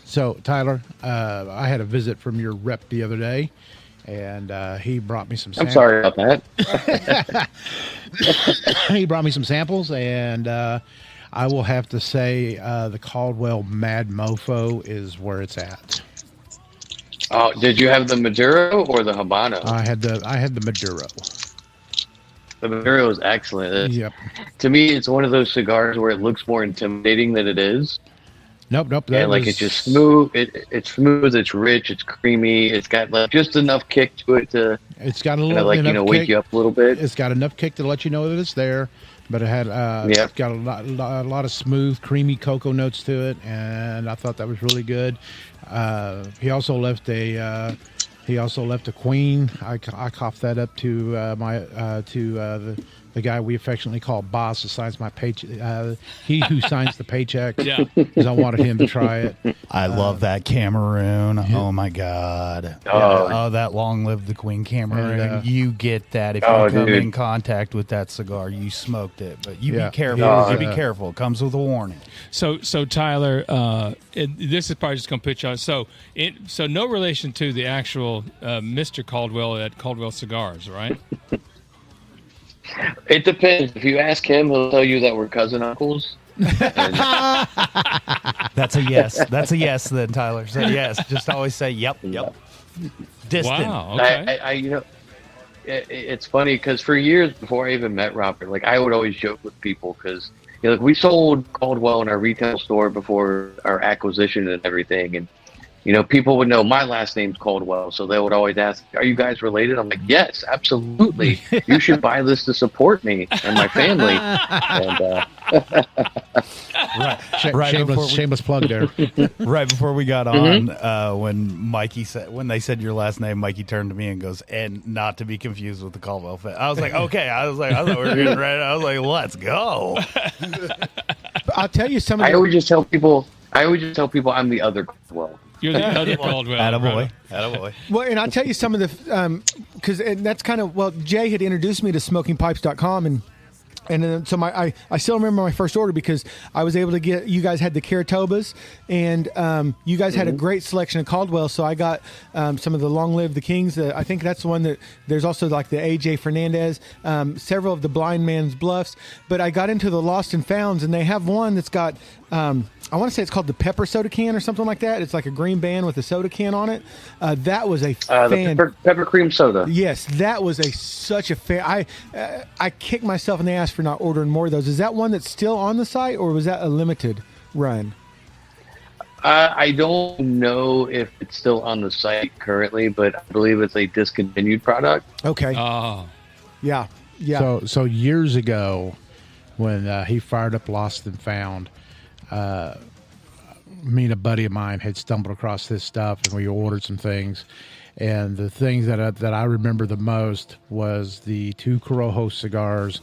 Speaker 5: So Tyler, I had a visit from your rep the other day, and he brought me some samples.
Speaker 2: I'm sorry about that.
Speaker 5: He brought me some samples, and I will have to say the Caldwell Mad Mofo is where it's at.
Speaker 2: Oh, did you have the Maduro or the Habano?
Speaker 5: I had the Maduro.
Speaker 2: The Maduro is excellent.
Speaker 5: Yep.
Speaker 2: To me, it's one of those cigars where it looks more intimidating than it is.
Speaker 5: Nope.
Speaker 2: And like it's just smooth. It's smooth. It's rich. It's creamy. It's got like just enough kick to it to.
Speaker 5: It's got a little
Speaker 2: like wake you up a little bit.
Speaker 5: It's got enough kick to let you know that it's there, but it had it's got a lot of smooth, creamy cocoa notes to it, and I thought that was really good. He also left a queen. I coughed that up to the guy we affectionately call Boss, who signs my paycheck. He who signs the paycheck. Yeah, because I wanted him to try it.
Speaker 6: I love that Cameroon. Yeah. Oh my God. Oh, that long live the Queen Cameroon. And, you get that if you come in contact with that cigar. You smoked it, but you be careful. Be careful. It comes with a warning.
Speaker 4: So Tyler, this is probably just going to put you on. So no relation to the actual Mr. Caldwell at Caldwell Cigars, right?
Speaker 2: It depends. If you ask him, he'll tell you that we're cousin uncles.
Speaker 6: That's a yes. That's a yes. Then Tyler said yes. Just always say yep. Distant.
Speaker 4: Wow. Okay.
Speaker 2: It's funny because for years before I even met Robert, like I would always joke with people because like we sold Caldwell in our retail store before our acquisition and everything, and people would know my last name's Caldwell, so they would always ask, "Are you guys related?" I'm like, "Yes, absolutely. You should buy this to support me and my family." And,
Speaker 5: shameless plug there.
Speaker 6: Right before we got on, when they said your last name, Mikey turned to me and goes, "And not to be confused with the Caldwell fan." I was like, "Okay." I thought we were getting ready. I was like, "Let's go."
Speaker 3: I'll tell you something.
Speaker 2: I always just tell people I'm the other Caldwell.
Speaker 4: You're the other Caldwell.
Speaker 6: Attaboy.
Speaker 3: Well, and I'll tell you some of the, because that's kind of, Jay had introduced me to SmokingPipes.com, and then so I still remember my first order because I was able to get, you guys had the Caratobas, and you guys had a great selection of Caldwell, so I got some of the Long Live the Kings. I think that's the one that, there's also like the AJ Fernandez, several of the Blind Man's Bluffs, but I got into the Lost and Founds, and they have one that's got, I want to say it's called the Pepper Soda Can or something like that. It's like a green band with a soda can on it. That was a
Speaker 2: the pepper cream soda.
Speaker 3: Yes, that was such a fan. I kicked myself in the ass for not ordering more of those. Is that one that's still on the site, or was that a limited run?
Speaker 2: I don't know if it's still on the site currently, but I believe it's a discontinued product.
Speaker 3: Okay.
Speaker 4: Oh.
Speaker 3: Yeah.
Speaker 5: So years ago, when he fired up Lost and Found, me and a buddy of mine had stumbled across this stuff, and we ordered some things. And the things that I remember the most was the 2 Corojo cigars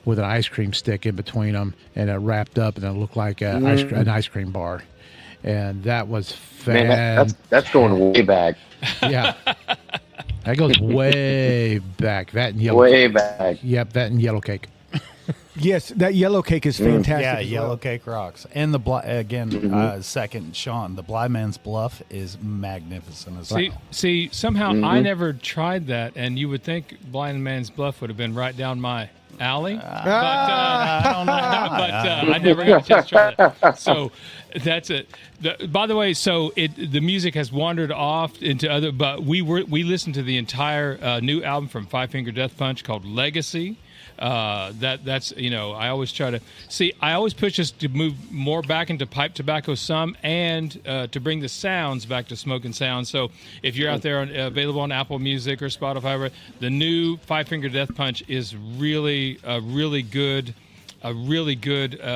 Speaker 5: with an ice cream stick in between them, and it wrapped up, and it looked like an ice cream bar. And that was
Speaker 2: that's going way back.
Speaker 5: Yeah, that goes way back. That and yellow.
Speaker 2: Way back.
Speaker 5: Yep, that and yellow cake.
Speaker 3: Yes, that yellow cake is fantastic.
Speaker 6: Yeah, yellow cake rocks. And second, Sean, the Blind Man's Bluff is magnificent as well.
Speaker 4: See, somehow I never tried that, and you would think Blind Man's Bluff would have been right down my alley, I don't know. But I never got a chance to try that. So that's it. By the way, so the music has wandered off into other, but we listened to the entire new album from Five Finger Death Punch called Legacy. That's I always try to see. I always push us to move more back into pipe tobacco and to bring the sounds back to Smokin Sounds. So if you're out there available on Apple Music or Spotify, the new Five Finger Death Punch is really good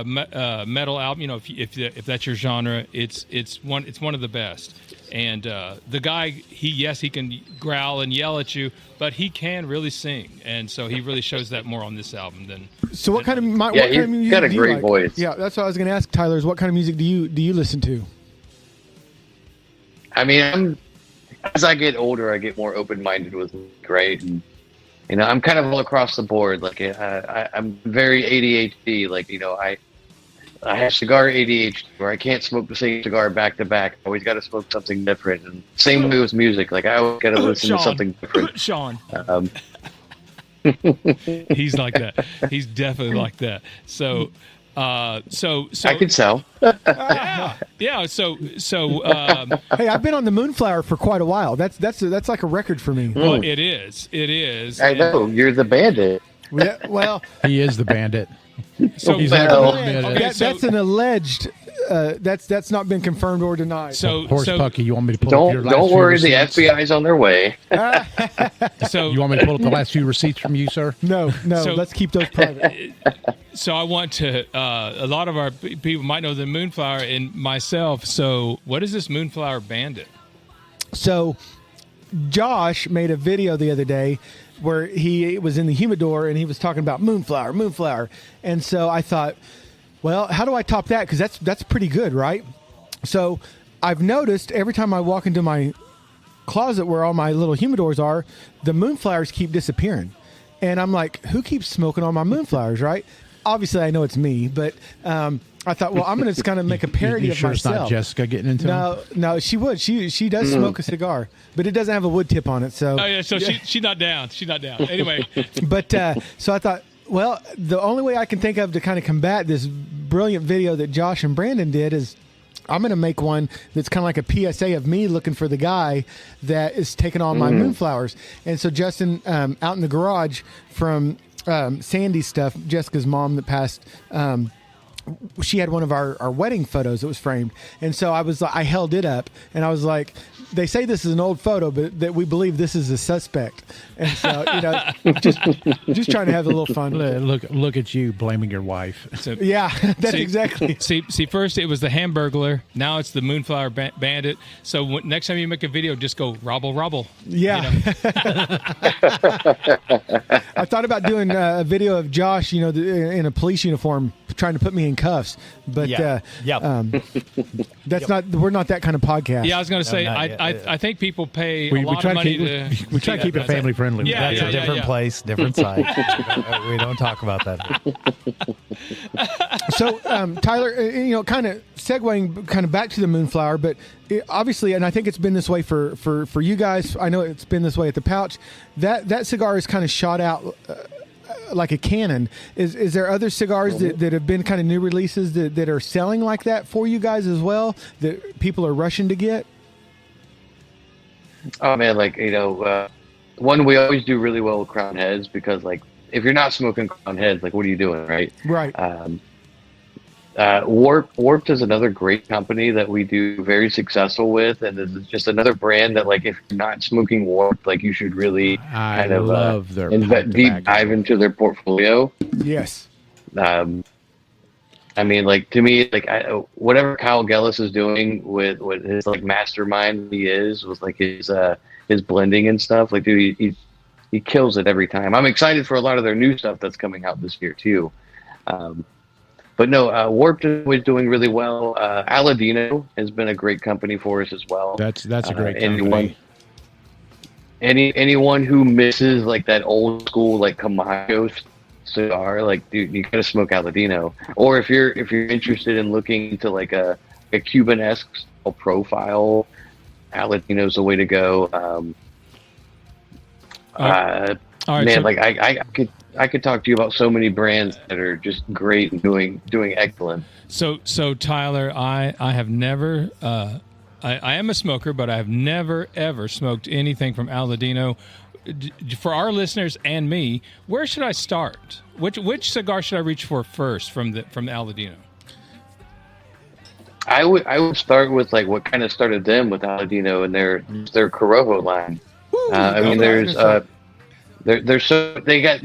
Speaker 4: metal album. If that's your genre, it's one of the best. And the guy, he can growl and yell at you, but he can really sing, and so he really shows that more on this album than.
Speaker 3: So what kind of music?
Speaker 2: He's got a great voice.
Speaker 3: Yeah, that's what I was going to ask, Tyler. Is what kind of music do you listen to?
Speaker 2: I mean, as I get older, I get more open-minded with music, right? And I'm kind of all across the board. Like I'm very ADHD. Like I have cigar ADHD where I can't smoke the same cigar back to back. I always got to smoke something different. And same way with music. Like I always got to listen to something different.
Speaker 4: Sean. He's like that. He's definitely like that. So I
Speaker 2: can tell.
Speaker 4: Yeah. So.
Speaker 3: Hey, I've been on the Moonflower for quite a while. That's like a record for me.
Speaker 4: Well, it is.
Speaker 2: I know you're the bandit.
Speaker 3: Yeah, well,
Speaker 5: he is the bandit.
Speaker 4: So
Speaker 3: that's an alleged that's not been confirmed or denied.
Speaker 5: So Pucky, you want me to pull up your last
Speaker 2: Don't
Speaker 5: few
Speaker 2: worry,
Speaker 5: receipts?
Speaker 2: the FBI's on their way.
Speaker 4: So
Speaker 5: you want me to pull up the last few receipts from you, sir?
Speaker 3: No,
Speaker 4: So-
Speaker 3: let's keep those private.
Speaker 4: So I want to. A lot of our people might know the Moonflower and myself. So what is this Moonflower Bandit?
Speaker 3: So Josh made a video the other day where he was in the humidor and he was talking about Moonflower. And so I thought, well, how do I top that? Because that's pretty good, right? So I've noticed every time I walk into my closet where all my little humidors are, the Moonflowers keep disappearing. And I'm like, who keeps smoking all my Moonflowers, right? Obviously, I know it's me, but I thought, well, I'm going to just kind of make a parody
Speaker 5: you
Speaker 3: of
Speaker 5: sure
Speaker 3: myself.
Speaker 5: It's not Jessica getting into them?
Speaker 3: No, she would. She does smoke a cigar, but it doesn't have a wood tip on it. So
Speaker 4: Oh yeah, so she's not down. She's not down. Anyway,
Speaker 3: But so I thought, well, the only way I can think of to kind of combat this brilliant video that Josh and Brandon did is I'm going to make one that's kind of like a PSA of me looking for the guy that is taking all my Moonflowers. And so Justin, out in the garage from Sandy's stuff, Jessica's mom that passed, she had one of our wedding photos that was framed. And so I held it up and I was like, they say this is an old photo, but that we believe this is a suspect. And so, just trying to have a little fun.
Speaker 5: Look at you blaming your wife.
Speaker 4: so,
Speaker 3: Yeah, that's exactly.
Speaker 4: See, first it was the Hamburglar. Now it's the Moonflower Bandit. So next time you make a video, just go robble.
Speaker 3: Yeah. I thought about doing a video of Josh, in a police uniform trying to put me in cuffs, but that's not. We're not that kind of podcast.
Speaker 4: Yeah, I was going to say. I think people pay a lot of money to.
Speaker 5: We try to keep it family friendly.
Speaker 4: Yeah,
Speaker 6: That's a different place, different site. We don't talk about that.
Speaker 3: So, Tyler, kind of segueing kind of back to the Moonflower, but obviously, and I think it's been this way for you guys. I know it's been this way at the Pouch. That cigar is kind of shot out like a cannon. Is there other cigars that have been kind of new releases that are selling like that for you guys as well, that people are rushing to get?
Speaker 2: Oh man, one we always do really well with Crown Heads because if you're not smoking Crown Heads, what are you doing, right?
Speaker 3: Right.
Speaker 2: Warped is another great company that we do very successful with, and it's just another brand that if you're not smoking Warped, you should really
Speaker 5: love their
Speaker 2: deep dive into their portfolio.
Speaker 3: Yes.
Speaker 2: To me, whatever Kyle Gellis is doing with his mastermind he is with his blending and stuff, dude, he kills it every time. I'm excited for a lot of their new stuff that's coming out this year too. But no, Warped is doing really well. Aladino has been a great company for us as well.
Speaker 5: That's a great company.
Speaker 2: Anyone who misses that old school Camacho cigar, dude, you gotta smoke Aladino. Or if you're interested in looking into a Cuban-esque profile, Aladino's the way to go.
Speaker 4: All right,
Speaker 2: man, I could talk to you about so many brands that are just great and doing excellent.
Speaker 4: So Tyler, I have never. I am a smoker, but I have never ever smoked anything from Aladino. For our listeners and me, where should I start? Which cigar should I reach for first from the Aladino?
Speaker 2: I would start with what kind of started them with Aladino and their Corojo line. They got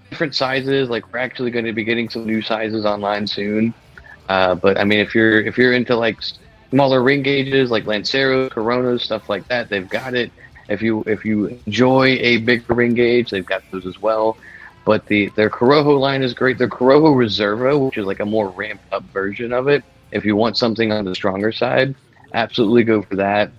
Speaker 2: different sizes. We're actually going to be getting some new sizes online soon. But if you're into smaller ring gauges Lanceros, Coronas, stuff like that, they've got it. If you enjoy a bigger ring gauge, they've got those as well. But their Corojo line is great. Their Corojo Reserva, which is a more ramped up version of it. If you want something on the stronger side, absolutely go for that.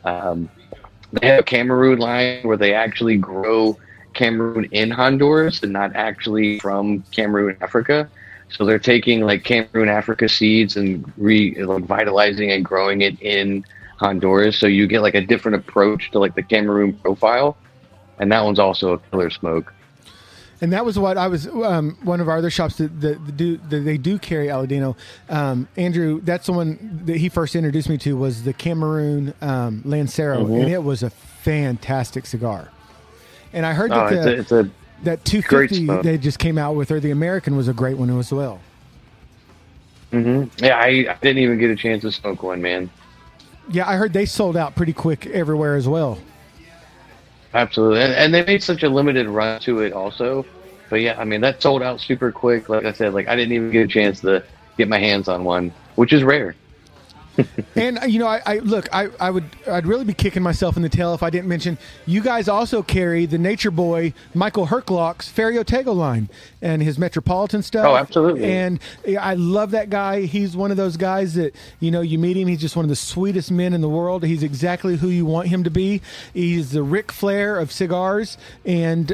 Speaker 2: They have a Cameroon line where they actually grow Cameroon in Honduras and not actually from Cameroon, Africa. So they're taking Cameroon, Africa seeds and vitalizing and growing it in Honduras. So you get a different approach to the Cameroon profile. And that one's also a killer smoke.
Speaker 3: And that was what I was, one of our other shops that they do carry Aladino. Andrew, that's the one that he first introduced me to was the Cameroon Lancero. And it was a fantastic cigar. And I heard that that 250 they just came out with, or the American, was a great one as well.
Speaker 2: Mm-hmm. Yeah, I didn't even get a chance to smoke one, man.
Speaker 3: Yeah, I heard they sold out pretty quick everywhere as well.
Speaker 2: Absolutely, and they made such a limited run to it also. But yeah, I mean, that sold out super quick. Like I said, like I didn't even get a chance to get my hands on one, which is rare.
Speaker 3: And I'd really be kicking myself in the tail if I didn't mention you guys also carry the Nature Boy Michael Herklock's Ferio Tego line and his Metropolitan stuff.
Speaker 2: Oh, absolutely.
Speaker 3: And I love that guy. He's one of those guys that, you meet him, he's just one of the sweetest men in the world. He's exactly who you want him to be. He's the Ric Flair of cigars. And,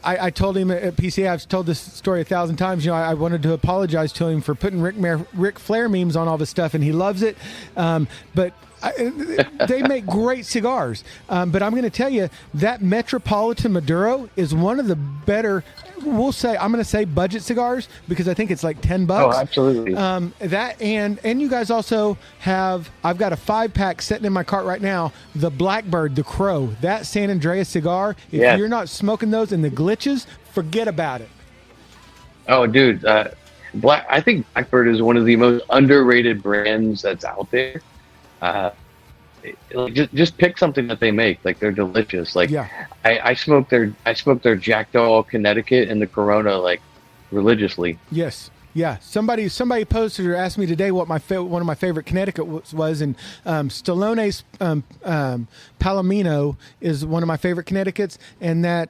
Speaker 3: I told him at PCA, I've told this story 1,000 times, I wanted to apologize to him for putting Ric Flair memes on all this stuff, and he loves it. But they make great cigars. But I'm going to tell you, that Metropolitan Maduro is one of the better, I'm going to say budget cigars, because I think it's like $10.
Speaker 2: Oh, absolutely.
Speaker 3: That and you guys also have, I've got a 5-pack sitting in my cart right now, the Blackbird, the Crow, that San Andreas cigar. If you're not smoking those and the glitches, forget about it.
Speaker 2: Oh, dude. I think Blackbird is one of the most underrated brands that's out there. Just pick something that they make. Like, they're delicious. Like, I smoked their Jackdaw Connecticut and the Corona like religiously.
Speaker 3: Yes. Yeah, somebody posted or asked me today what one of my favorite Connecticut was, and Stallone's Palomino is one of my favorite Connecticut's, and that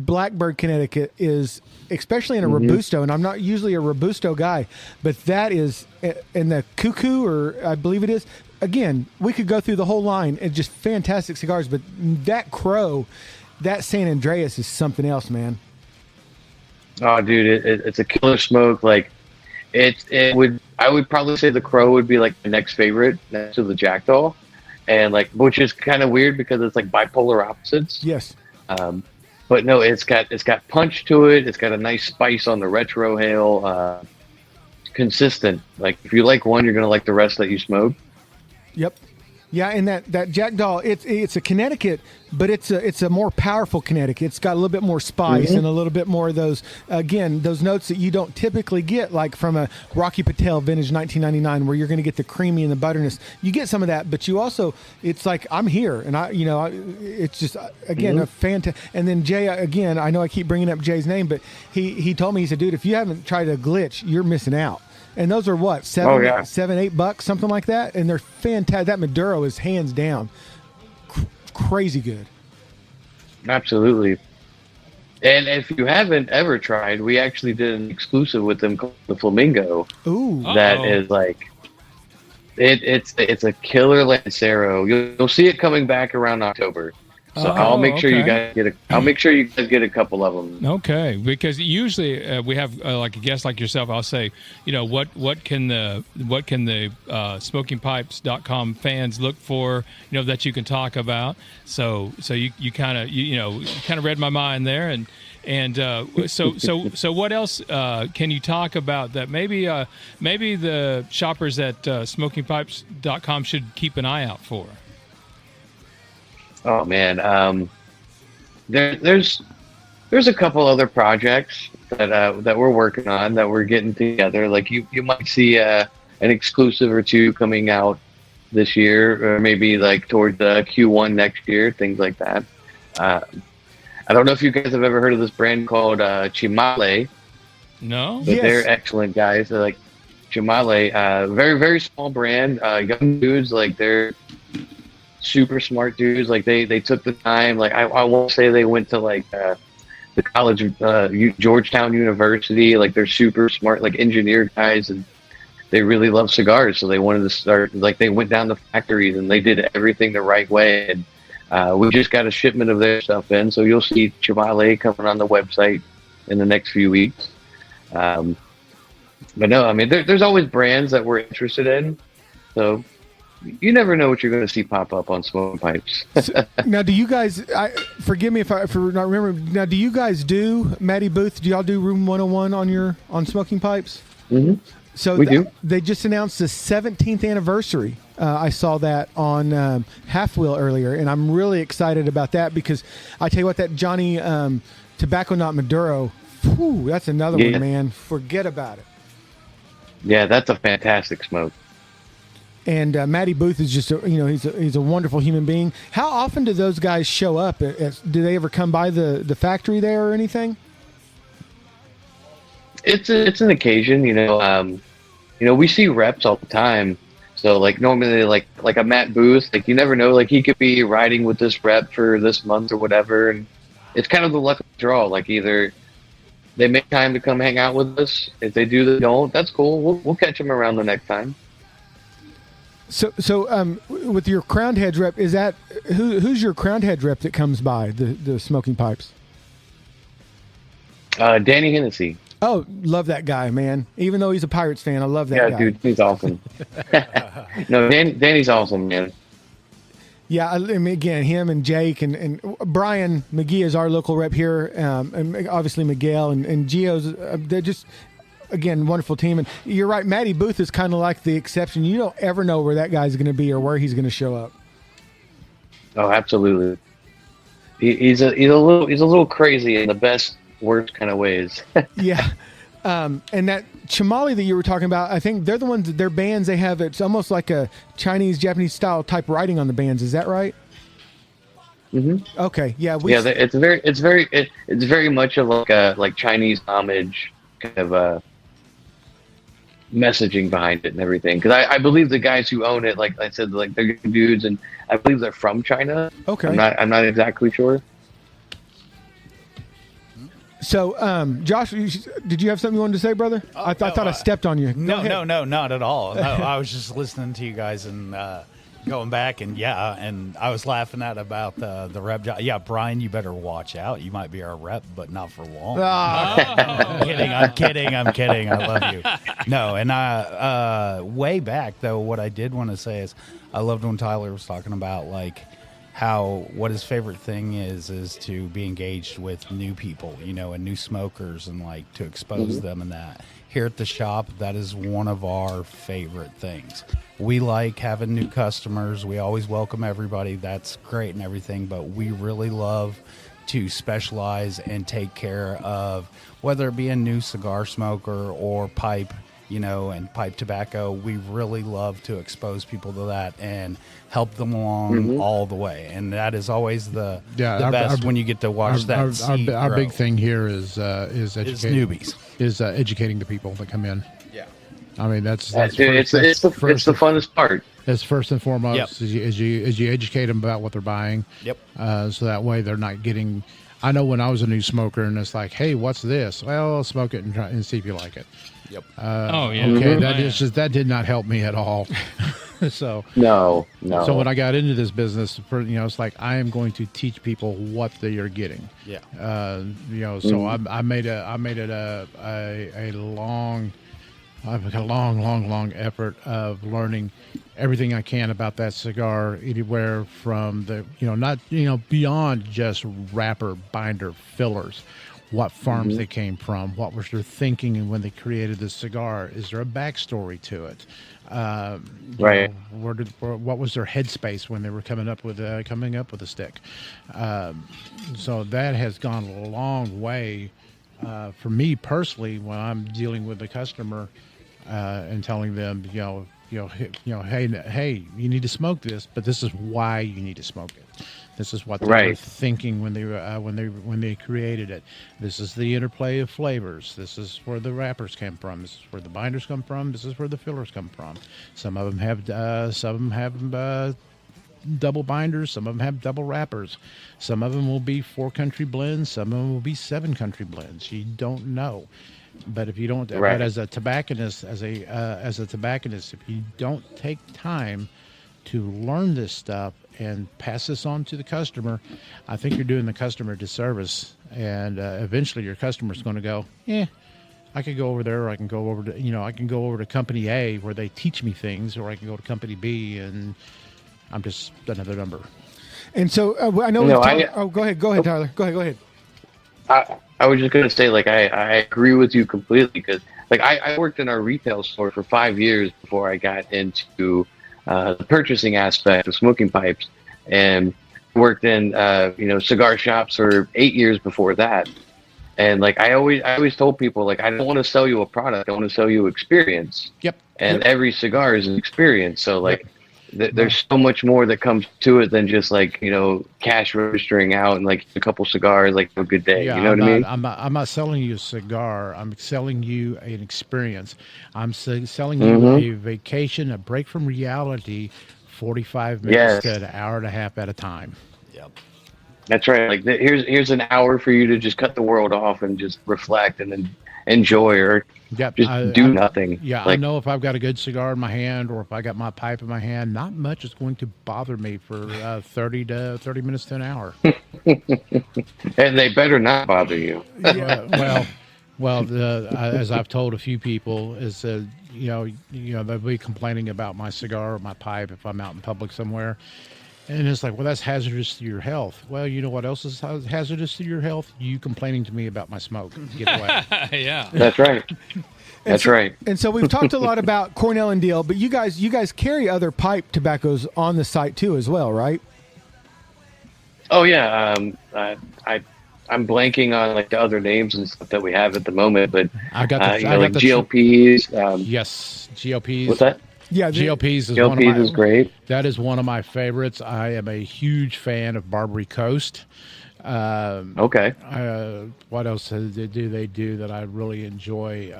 Speaker 3: Blackbird Connecticut is, especially in a Robusto, and I'm not usually a Robusto guy, but that is, in the Cuckoo, or I believe it is, again, we could go through the whole line and just fantastic cigars, but that Crow, that San Andreas is something else, man.
Speaker 2: Oh, dude, it's a killer smoke. Like, I would probably say the Crow would be like the next favorite next to the Jackdaw, and like, which is kind of weird because it's like bipolar opposites.
Speaker 3: Yes.
Speaker 2: But no, it's got punch to it. It's got a nice spice on the retrohale. Consistent. Like, if you like one, you're gonna like the rest that you smoke.
Speaker 3: Yep. Yeah, and that Jackdaw, it's a Connecticut, but it's a more powerful Connecticut. It's got a little bit more spice and a little bit more of those notes that you don't typically get, like from a Rocky Patel vintage 1999, where you're going to get the creamy and the butterness. You get some of that, but you also, it's like, I'm here, and it's just, again, a fantastic. And then Jay, again, I know I keep bringing up Jay's name, but he told me, he said, dude, if you haven't tried a glitch, you're missing out. And those are what, $7-8, something like that? And they're fantastic. That Maduro is hands down crazy good.
Speaker 2: Absolutely. And if you haven't ever tried, we actually did an exclusive with them called the Flamingo.
Speaker 3: Ooh.
Speaker 2: That is like, it's a killer Lancero. You'll see it coming back around October. So I'll make sure you guys get a couple of them.
Speaker 4: Okay, because usually we have like a guest like yourself. I'll say, what can the SmokinPipes.com fans look for, that you can talk about. So you kind of read my mind there, and so what else can you talk about that maybe the shoppers at SmokinPipes.com should keep an eye out for?
Speaker 2: Oh man, there's a couple other projects that we're working on, that we're getting together. Like you might see an exclusive or two coming out this year, or maybe like towards Q1 next year, things like that. I don't know if you guys have ever heard of this brand called Chimale.
Speaker 4: No,
Speaker 2: but they're excellent guys. They're like Chimale, very very small brand, young dudes. Like, they're super smart dudes. Like, they took the time. Like, I won't say they went to like the college, Georgetown University. Like, they're super smart, like engineer guys, and they really love cigars. So they wanted to start, like, they went down to factories and they did everything the right way. And we just got a shipment of their stuff in. So you'll see Chimale coming on the website in the next few weeks. But no, I mean, there's always brands that we're interested in. So you never know what you're going to see pop up on Smokin Pipes.
Speaker 3: Now, do you guys, forgive me for not remembering, now, do you guys do, Matty Booth, do y'all do Room 101 on Smokin Pipes?
Speaker 2: Mm-hmm.
Speaker 3: So
Speaker 2: we do. They
Speaker 3: just announced the 17th anniversary. I saw that on Half Wheel earlier, and I'm really excited about that, because I tell you what, that Johnny Tobacco Nut Maduro, that's another one, man. Forget about it.
Speaker 2: Yeah, that's a fantastic smoke.
Speaker 3: And Matty Booth is just, he's a wonderful human being. How often do those guys show up? Do they ever come by the factory there or anything?
Speaker 2: It's an occasion, we see reps all the time. So like normally like a Matt Booth, like you never know, like he could be riding with this rep for this month or whatever, and it's kind of the luck of the draw. Like either they make time to come hang out with us. If they do, they don't. That's cool. We'll catch them around the next time.
Speaker 3: So with your Crowned Heads rep, is that who's your Crowned Heads rep that comes by the smoking pipes?
Speaker 2: Danny Hennessy.
Speaker 3: Oh, love that guy, man. Even though he's a Pirates fan, I love that guy.
Speaker 2: Yeah, dude, he's awesome. No, Danny's awesome, man.
Speaker 3: Yeah, I mean, again, him and Jake and Brian McGee is our local rep here, and obviously Miguel and Gio's. They're just, again, wonderful team. And you're right, Matty Booth is kind of like the exception. You don't ever know where that guy's going to be or where he's going to show up.
Speaker 2: Oh, absolutely. He's a little crazy in the best, worst kind of ways.
Speaker 3: Yeah. And that Chamali that you were talking about, I think they're the ones, their bands, they have, it's almost like a Chinese, Japanese style type writing on the bands. Is that right?
Speaker 2: Mm-hmm.
Speaker 3: Okay. Yeah.
Speaker 2: It's very much of like Chinese homage kind of messaging behind it and everything. Cause I believe the guys who own it, like I said, like they're good dudes, and I believe they're from China.
Speaker 3: Okay.
Speaker 2: I'm not exactly sure.
Speaker 3: So, Josh, did you have something you wanted to say, brother? I thought I stepped on you.
Speaker 6: No, not at all. No, I was just listening to you guys and going back, and I was laughing about the rep job. Yeah, Brian, you better watch out. You might be our rep, but not for long. I'm kidding. I love you. No, and way back, though, what I did want to say is I loved when Tyler was talking about, like, what his favorite thing is to be engaged with new people, and new smokers, and like to expose them and that. Here at the shop, that is one of our favorite things. We like having new customers. We always welcome everybody. That's great and everything, but we really love to specialize and take care of whether it be a new cigar smoker or pipe, and pipe tobacco. We really love to expose people to that and help them along all the way. And that is always the best when you get to watch
Speaker 5: our big thing here is educating
Speaker 6: newbies.
Speaker 5: Is educating the people that come in.
Speaker 6: Yeah.
Speaker 5: I mean, it's the
Speaker 2: funnest part.
Speaker 5: That's first and foremost.
Speaker 6: Yep.
Speaker 5: Is you educate them about what they're buying.
Speaker 6: Yep.
Speaker 5: So that way they're not getting. I know when I was a new smoker and it's like, hey, what's this? Well, I'll smoke it and try and see if you like it.
Speaker 6: Yep.
Speaker 5: Okay, that did not help me at all. So
Speaker 2: no.
Speaker 5: So when I got into this business, it's like I am going to teach people what they are getting.
Speaker 6: Yeah.
Speaker 5: So I made it a long effort of learning everything I can about that cigar, anywhere from the beyond just wrapper, binder, fillers. What farms they came from, what was their thinking when they created the cigar? Is there a backstory to it?
Speaker 2: Right.
Speaker 5: What was their headspace when they were coming up with a stick? So that has gone a long way for me personally when I'm dealing with the customer and telling them, hey, you need to smoke this, but this is why you need to smoke it. This is what they were thinking when they created it. This is the interplay of flavors. This is where the wrappers came from. This is where the binders come from. This is where the fillers come from. Some of them have double binders. Some of them have double wrappers. Some of them will be 4 country blends. Some of them will be 7 country blends. You don't know. But if you don't, but as a tobacconist, if you don't take time to learn this stuff and pass this on to the customer, I think you're doing the customer a disservice. And eventually, your customer's going to go, I could go over there, or I can go over to Company A where they teach me things, or I can go to Company B and I'm just another number.
Speaker 3: And so I know. Go ahead, Tyler. Go ahead.
Speaker 2: I was just going to say, like, I agree with you completely, because, like, I worked in our retail store for 5 years before I got into the purchasing aspect of smoking pipes, and worked in, cigar shops for 8 years before that. And like I always told people, like, I don't want to sell you a product, I want to sell you experience.
Speaker 5: Yep.
Speaker 2: And every cigar is an experience. So like there's so much more that comes to it than just like, cash registering out and like a couple cigars, like a good day.
Speaker 5: Yeah,
Speaker 2: you know what I mean?
Speaker 5: I'm not selling you a cigar. I'm selling you an experience. I'm selling you a vacation, a break from reality, 45 minutes to an hour and a half at a time.
Speaker 6: Yep.
Speaker 2: That's right. Like here's an hour for you to just cut the world off and just reflect and then enjoy or do nothing.
Speaker 5: Yeah, I know if I've got a good cigar in my hand or if I got my pipe in my hand, not much is going to bother me for 30 minutes to an hour.
Speaker 2: And they better not bother you.
Speaker 5: As I've told a few people, is they'll be complaining about my cigar or my pipe if I'm out in public somewhere. And it's like, well, that's hazardous to your health. Well, you know what else is hazardous to your health? You complaining to me about my smoke. Get away.
Speaker 4: Yeah.
Speaker 2: That's right. That's right.
Speaker 3: And so we've talked a lot about Cornell and Deal, but you guys carry other pipe tobaccos on the site too as well, right?
Speaker 2: Oh, yeah. I'm blanking on like the other names and stuff that we have at the moment, but
Speaker 5: I got
Speaker 2: GLPs.
Speaker 5: Yes, GLPs.
Speaker 2: What's that?
Speaker 3: Yeah,
Speaker 2: GLPs is great.
Speaker 5: That is one of my favorites. I am a huge fan of Barbary Coast.
Speaker 2: Okay.
Speaker 5: What else do they do that I really enjoy?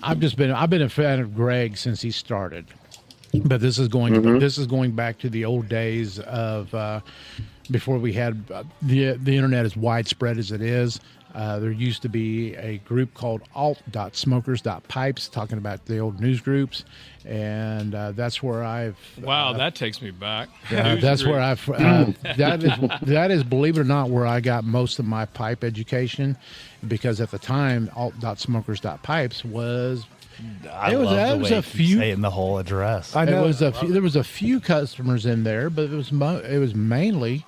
Speaker 5: I've been a fan of Greg since he started, but this is going back to the old days of before we had the internet as widespread as it is. There used to be a group called alt.smokers.pipes talking about the old news groups, and that's where I've...
Speaker 4: Wow, that takes me back.
Speaker 5: That's where I've... that is, believe it or not, where I got most of my pipe education, because at the time, alt.smokers.pipes was...
Speaker 6: I love the way you keep saying the whole address.
Speaker 3: I know.
Speaker 5: There was a few customers in there, but it was mainly...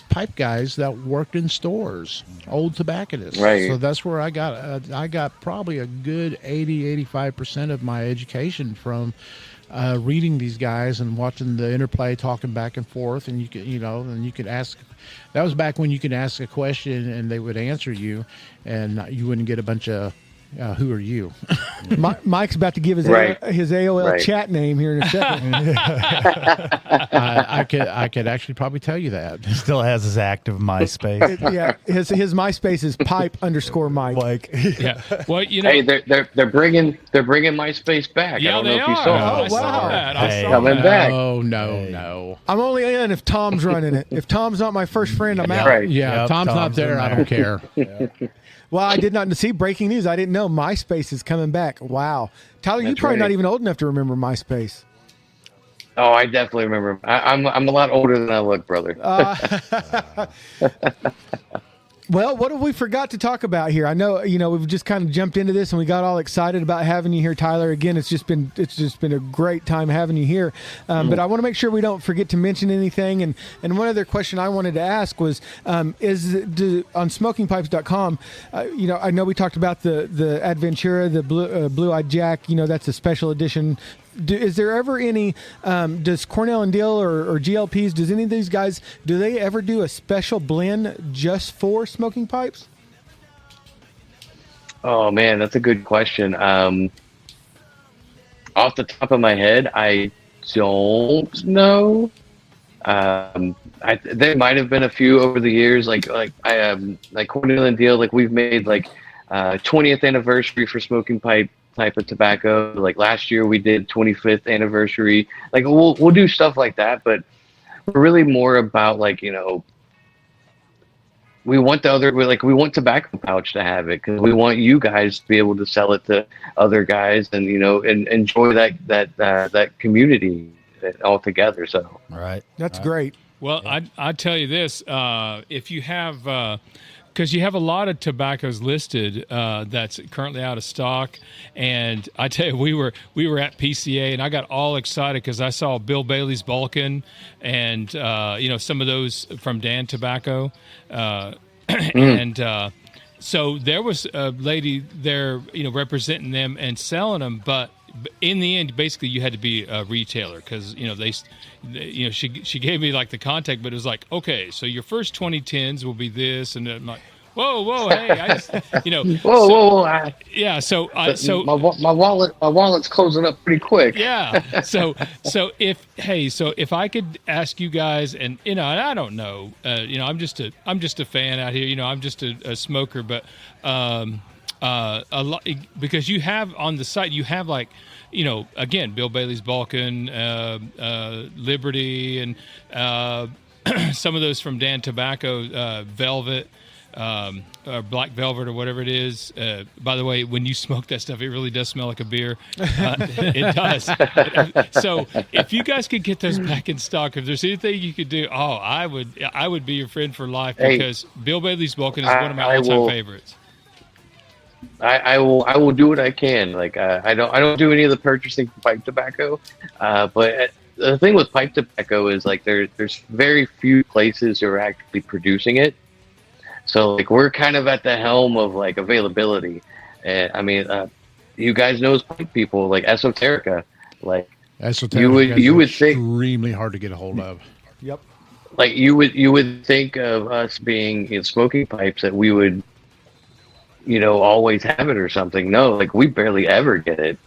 Speaker 5: pipe guys that worked in stores, old tobacconists.
Speaker 2: Right.
Speaker 5: So that's where I got probably a good 85% of my education from reading these guys and watching the interplay, talking back and forth. And you could ask. That was back when you could ask a question and they would answer you, and you wouldn't get a bunch of who are you?
Speaker 3: Mike's about to give his AOL chat name here in a second.
Speaker 5: I could actually probably tell you that.
Speaker 6: Still has his active MySpace.
Speaker 3: His MySpace is pipe_Mike.
Speaker 4: Yeah. Well,
Speaker 2: hey, they're bringing MySpace back.
Speaker 4: Yeah,
Speaker 2: I don't know if you
Speaker 4: saw.
Speaker 2: saw.
Speaker 4: I saw that. I saw
Speaker 2: coming
Speaker 4: that.
Speaker 2: back.
Speaker 5: Oh no.
Speaker 3: I'm only in if Tom's running it. If Tom's not my first friend, I'm out.
Speaker 2: Right.
Speaker 5: Yeah,
Speaker 6: Yep,
Speaker 5: Tom's not there. I don't care.
Speaker 3: Well, I did not see breaking news. I didn't know MySpace is coming back. Wow. Tyler, you're probably not even old enough to remember MySpace.
Speaker 2: Oh, I definitely remember. I'm a lot older than I look, brother.
Speaker 3: Well, what have we forgot to talk about here? I know, we've just kind of jumped into this and we got all excited about having you here, Tyler. Again, it's just been a great time having you here. But I want to make sure we don't forget to mention anything. And one other question I wanted to ask was, on smokingpipes.com, I know we talked about the Adventura, the Blue-Eyed Jack, that's a special edition. Is there ever any, does Cornell and Deal or GLPs, does any of these guys, do they ever do a special blend just for smoking pipes?
Speaker 2: Oh, man, that's a good question. Off the top of my head, I don't know. There might have been a few over the years, like Cornell and Deal, like we've made 20th anniversary for smoking pipe type of tobacco. Like last year we did 25th anniversary. Like we'll do stuff like that, but we're really more about we want we want Tobacco Pouch to have it because we want you guys to be able to sell it to other guys and and enjoy that community all together. So
Speaker 3: that's great.
Speaker 4: Well, I tell you this: if you have. Because you have a lot of tobaccos listed that's currently out of stock, and I tell you, we were at PCA, and I got all excited because I saw Bill Bailey's Balkan, and some of those from Dan Tobacco, and so there was a lady there, representing them and selling them, but in the end, basically, you had to be a retailer because she gave me the contact, but it was like, okay, so your first 2010s will be this, and I'm like, Whoa! Hey, I just,
Speaker 2: whoa!
Speaker 4: Yeah. So
Speaker 2: my wallet's closing up pretty quick.
Speaker 4: Yeah. So if I could ask you guys, and I don't know, I'm just a fan out here. I'm just a smoker, but a lot, because you have on the site, you have like, again, Bill Bailey's Balkan, Liberty, and some of those from Dan Tobacco, Velvet. Or black velvet or whatever it is. By the way, when you smoke that stuff, it really does smell like a beer. It does. So if you guys could get those back in stock, if there's anything you could do, I would be your friend for life, because Bill Bailey's Balkan is one of my all-time favorites.
Speaker 2: I will do what I can. Like I don't do any of the purchasing for pipe tobacco, but the thing with pipe tobacco is like there's very few places who are actually producing it. So like we're kind of at the helm of like availability, and I mean, you guys know as pipe people, like Esoterica, like
Speaker 5: Esoterica
Speaker 2: you would think
Speaker 5: extremely hard to get a hold of.
Speaker 3: Yep.
Speaker 2: Like you would think of us being smoking pipes that we would, always have it or something. No, like we barely ever get it.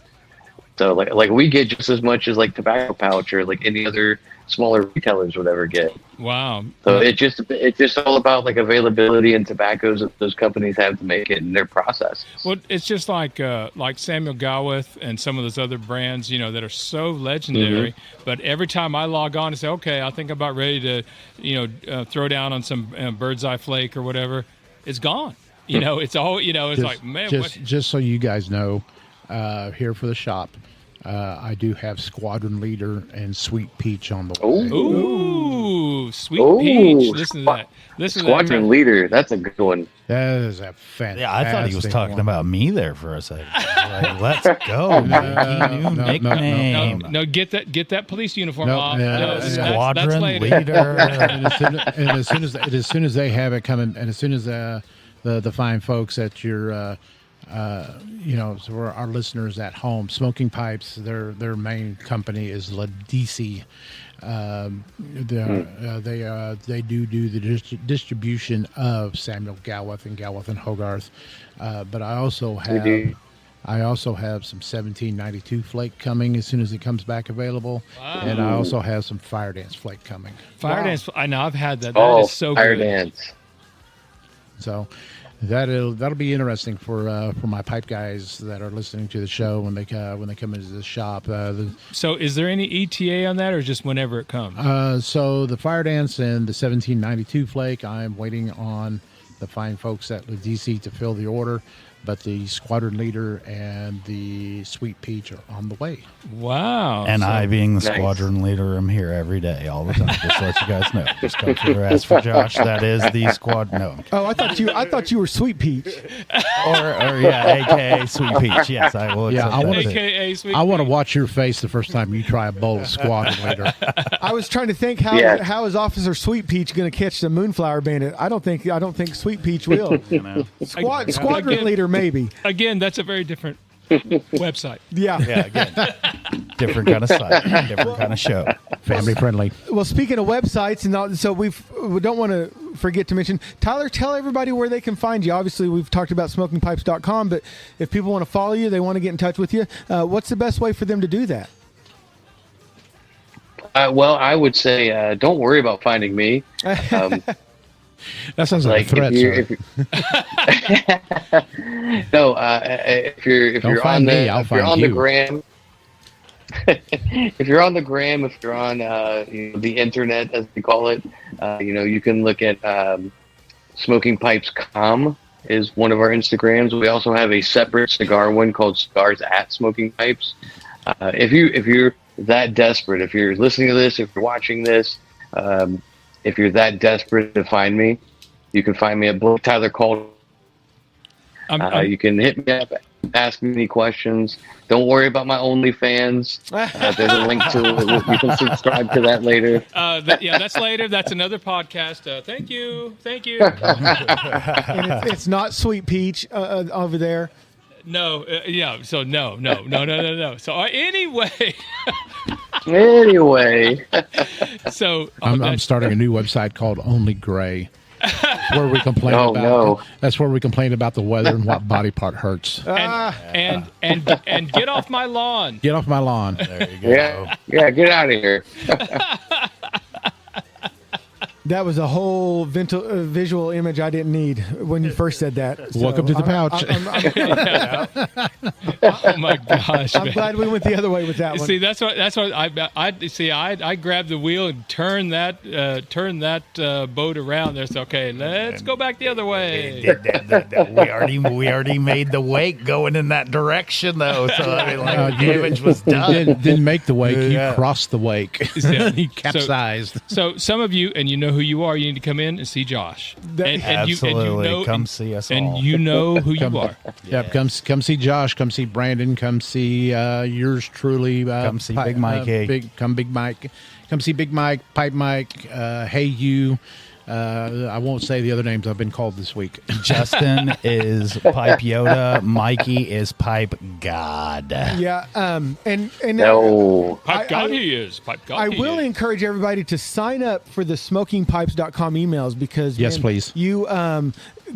Speaker 2: So like we get just as much as like tobacco pouch or like any other smaller retailers would ever get.
Speaker 4: Wow.
Speaker 2: So it's just all about like availability and tobaccos that those companies have to make it in their process.
Speaker 4: Well, it's just like Samuel Gawith and some of those other brands, that are so legendary. Mm-hmm. But every time I log on and say, okay, I think I'm about ready to, throw down on some Bird's Eye Flake or whatever, it's gone. It's all, it's like, man.
Speaker 5: Just so you guys know, here for the shop, I do have Squadron Leader and Sweet Peach on the way.
Speaker 4: Ooh, Sweet Peach. Listen to that.
Speaker 2: Squadron Leader. That's a good one.
Speaker 5: That is a fantastic.
Speaker 6: Yeah, I thought he was talking about me there for a second. Like, let's go. New nickname.
Speaker 4: No, get that police uniform off.
Speaker 6: Squadron Leader.
Speaker 5: And as soon as they have it coming, and as soon as the fine folks at your so for our listeners at home, Smoking Pipes, their main company is Ladisi. They do the distribution of Samuel Gawith and Hogarth, but I also have some 1792 flake coming as soon as it comes back available. Wow. And I also have some Fire Dance flake coming.
Speaker 4: Fire Dance, I know, I've had that. That is so
Speaker 2: Fire
Speaker 4: good.
Speaker 2: Dance.
Speaker 5: So that'll be interesting for my pipe guys that are listening to the show when they come into the shop.
Speaker 4: So is there any ETA on that, or just whenever it comes?
Speaker 5: So the Fire Dance and the 1792 flake, I'm waiting on the fine folks at DC to fill the order. But the Squadron Leader and the Sweet Peach are on the way.
Speaker 4: Wow.
Speaker 6: And I, being the Squadron Leader, am here every day, all the time, just to let you guys know. Just come through or ask for Josh. That is the squad. No.
Speaker 3: Oh, I thought you were Sweet Peach.
Speaker 6: or AKA Sweet Peach. Yes, I will.
Speaker 5: Yeah,
Speaker 4: AKA Sweet Peach.
Speaker 5: I want to watch your face the first time you try a bowl of Squadron Leader.
Speaker 3: I was trying to think how is Officer Sweet Peach going to catch the Moonflower Bandit? I don't think Sweet Peach will. Squadron Leader. Maybe.
Speaker 4: Again, that's a very different website.
Speaker 3: Yeah.
Speaker 6: Yeah, again. Different kind of site, different kind of show.
Speaker 5: Family friendly.
Speaker 3: Well, speaking of websites, so we don't want to forget to mention, Tyler, tell everybody where they can find you. Obviously, we've talked about smokingpipes.com, but if people want to follow you, they want to get in touch with you, what's the best way for them to do that?
Speaker 2: Well, I would say don't worry about finding me.
Speaker 5: That sounds like a threat, sir.
Speaker 2: No, if you're on the gram, if you're on the gram, if you're on the internet, as we call it, you can look at smokingpipes.com is one of our Instagrams. We also have a separate cigar one called Cigars at Smoking Pipes. If you're that desperate, if you're listening to this, if you're watching this, if you're that desperate to find me, you can find me at Tyler Caldwell. You can hit me up, ask me any questions. Don't worry about my OnlyFans. There's a link to it. You can subscribe to that later.
Speaker 4: That's later. That's another podcast. Thank you.
Speaker 3: And it's not Sweet Peach over there.
Speaker 4: No. So no. So anyway.
Speaker 2: Anyway.
Speaker 4: So
Speaker 5: I'm starting a new website called Only Gray. That's where we complain about.
Speaker 2: No.
Speaker 5: That's where we complain about the weather and what body part hurts.
Speaker 4: And get off my lawn.
Speaker 5: Get off my lawn.
Speaker 6: There you go.
Speaker 2: Yeah, get out of here.
Speaker 3: That was a whole visual image I didn't need when you first said that. So
Speaker 5: Welcome to the pouch.
Speaker 4: Oh my gosh!
Speaker 3: I'm glad we went the other way with that one.
Speaker 4: See, that's what I grabbed the wheel and turned that boat around. There's okay. Let's go back the other way.
Speaker 6: We already made the wake going in that direction though. So I mean, like the damage was done.
Speaker 5: Didn't make the wake. You crossed the wake.
Speaker 4: Yeah.
Speaker 5: He capsized.
Speaker 4: So some of you, and you know who you are, you need to come in and see Josh.
Speaker 6: Absolutely, come see us all.
Speaker 4: And you know who you are.
Speaker 5: Yep, come see Josh. Come see Brandon. Come see yours truly.
Speaker 6: Come see Big Mike.
Speaker 5: Big Mike. Come see Big Mike, Pipe Mike. Hey you. I won't say the other names I've been called this week.
Speaker 6: Justin is Pipe Yoda. Mikey is Pipe God.
Speaker 3: Yeah, and
Speaker 2: No.
Speaker 4: Pipe God he is. Pipe God.
Speaker 3: I will encourage everybody to sign up for the smokingpipes.com emails because
Speaker 5: yes, please.
Speaker 3: You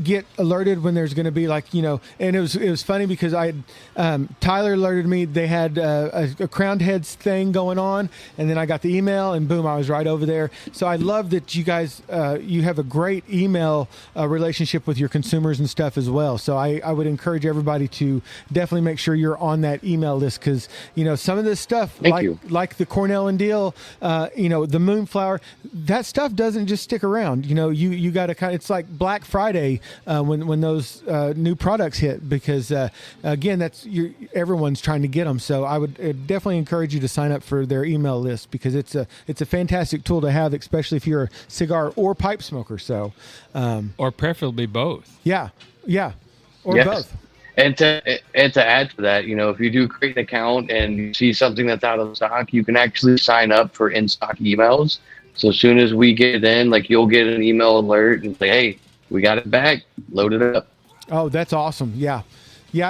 Speaker 3: get alerted when there's going to be like, and it was funny because Tyler alerted me they had a crowned heads thing going on, and then I got the email and boom, I was right over there. So I love that you guys you have a great email relationship with your consumers and stuff as well. So I would encourage everybody to definitely make sure you're on that email list because some of this stuff like the Cornell and Deal, the Moonflower, that stuff doesn't just stick around. You got to it's like Black Friday when those new products hit because again everyone's trying to get them. So I would definitely encourage you to sign up for their email list because it's a fantastic tool to have, especially if you're a cigar or pipe smoker. So
Speaker 4: or preferably both.
Speaker 3: Yeah, or
Speaker 2: yes.
Speaker 3: both.
Speaker 2: And to add to that, if you do create an account and you see something that's out of stock, you can actually sign up for in-stock emails. So as soon as we get it in, like you'll get an email alert and say, hey, we got it back, load it up.
Speaker 3: Oh, that's awesome. Yeah,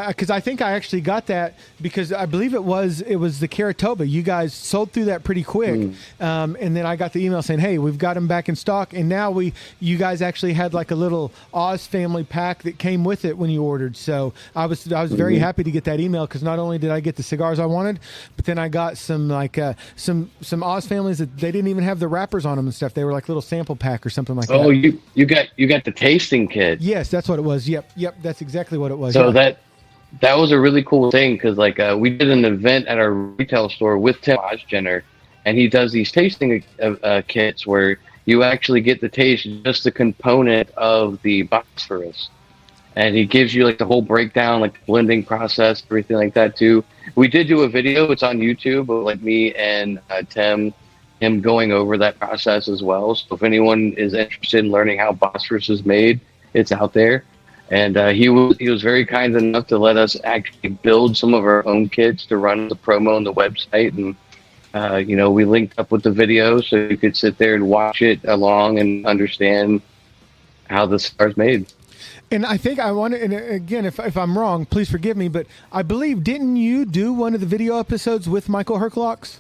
Speaker 3: because I think I actually got that because I believe it was the Caratoba. You guys sold through that pretty quick, and then I got the email saying, "Hey, we've got them back in stock." And now you guys actually had like a little Oz family pack that came with it when you ordered. So I was very happy to get that email because not only did I get the cigars I wanted, but then I got some like some Oz families that they didn't even have the wrappers on them and stuff. They were like little sample pack or something like that.
Speaker 2: Oh, you got the tasting kit.
Speaker 3: Yes, that's what it was. Yep, that's exactly what it was.
Speaker 2: So that was a really cool thing because we did an event at our retail store with Tim Osgener, and he does these tasting kits where you actually get to taste just the component of the phosphorus, and he gives you like the whole breakdown, like the blending process, everything like that too. We did do a video; it's on YouTube of like me and Tim, him going over that process as well. So if anyone is interested in learning how phosphorus is made, it's out there. And he was very kind enough to let us actually build some of our own kits to run the promo on the website. And, we linked up with the video so you could sit there and watch it along and understand how the cigar's made.
Speaker 3: And I think and again, if I'm wrong, please forgive me, but I believe, didn't you do one of the video episodes with Michael Herklocks?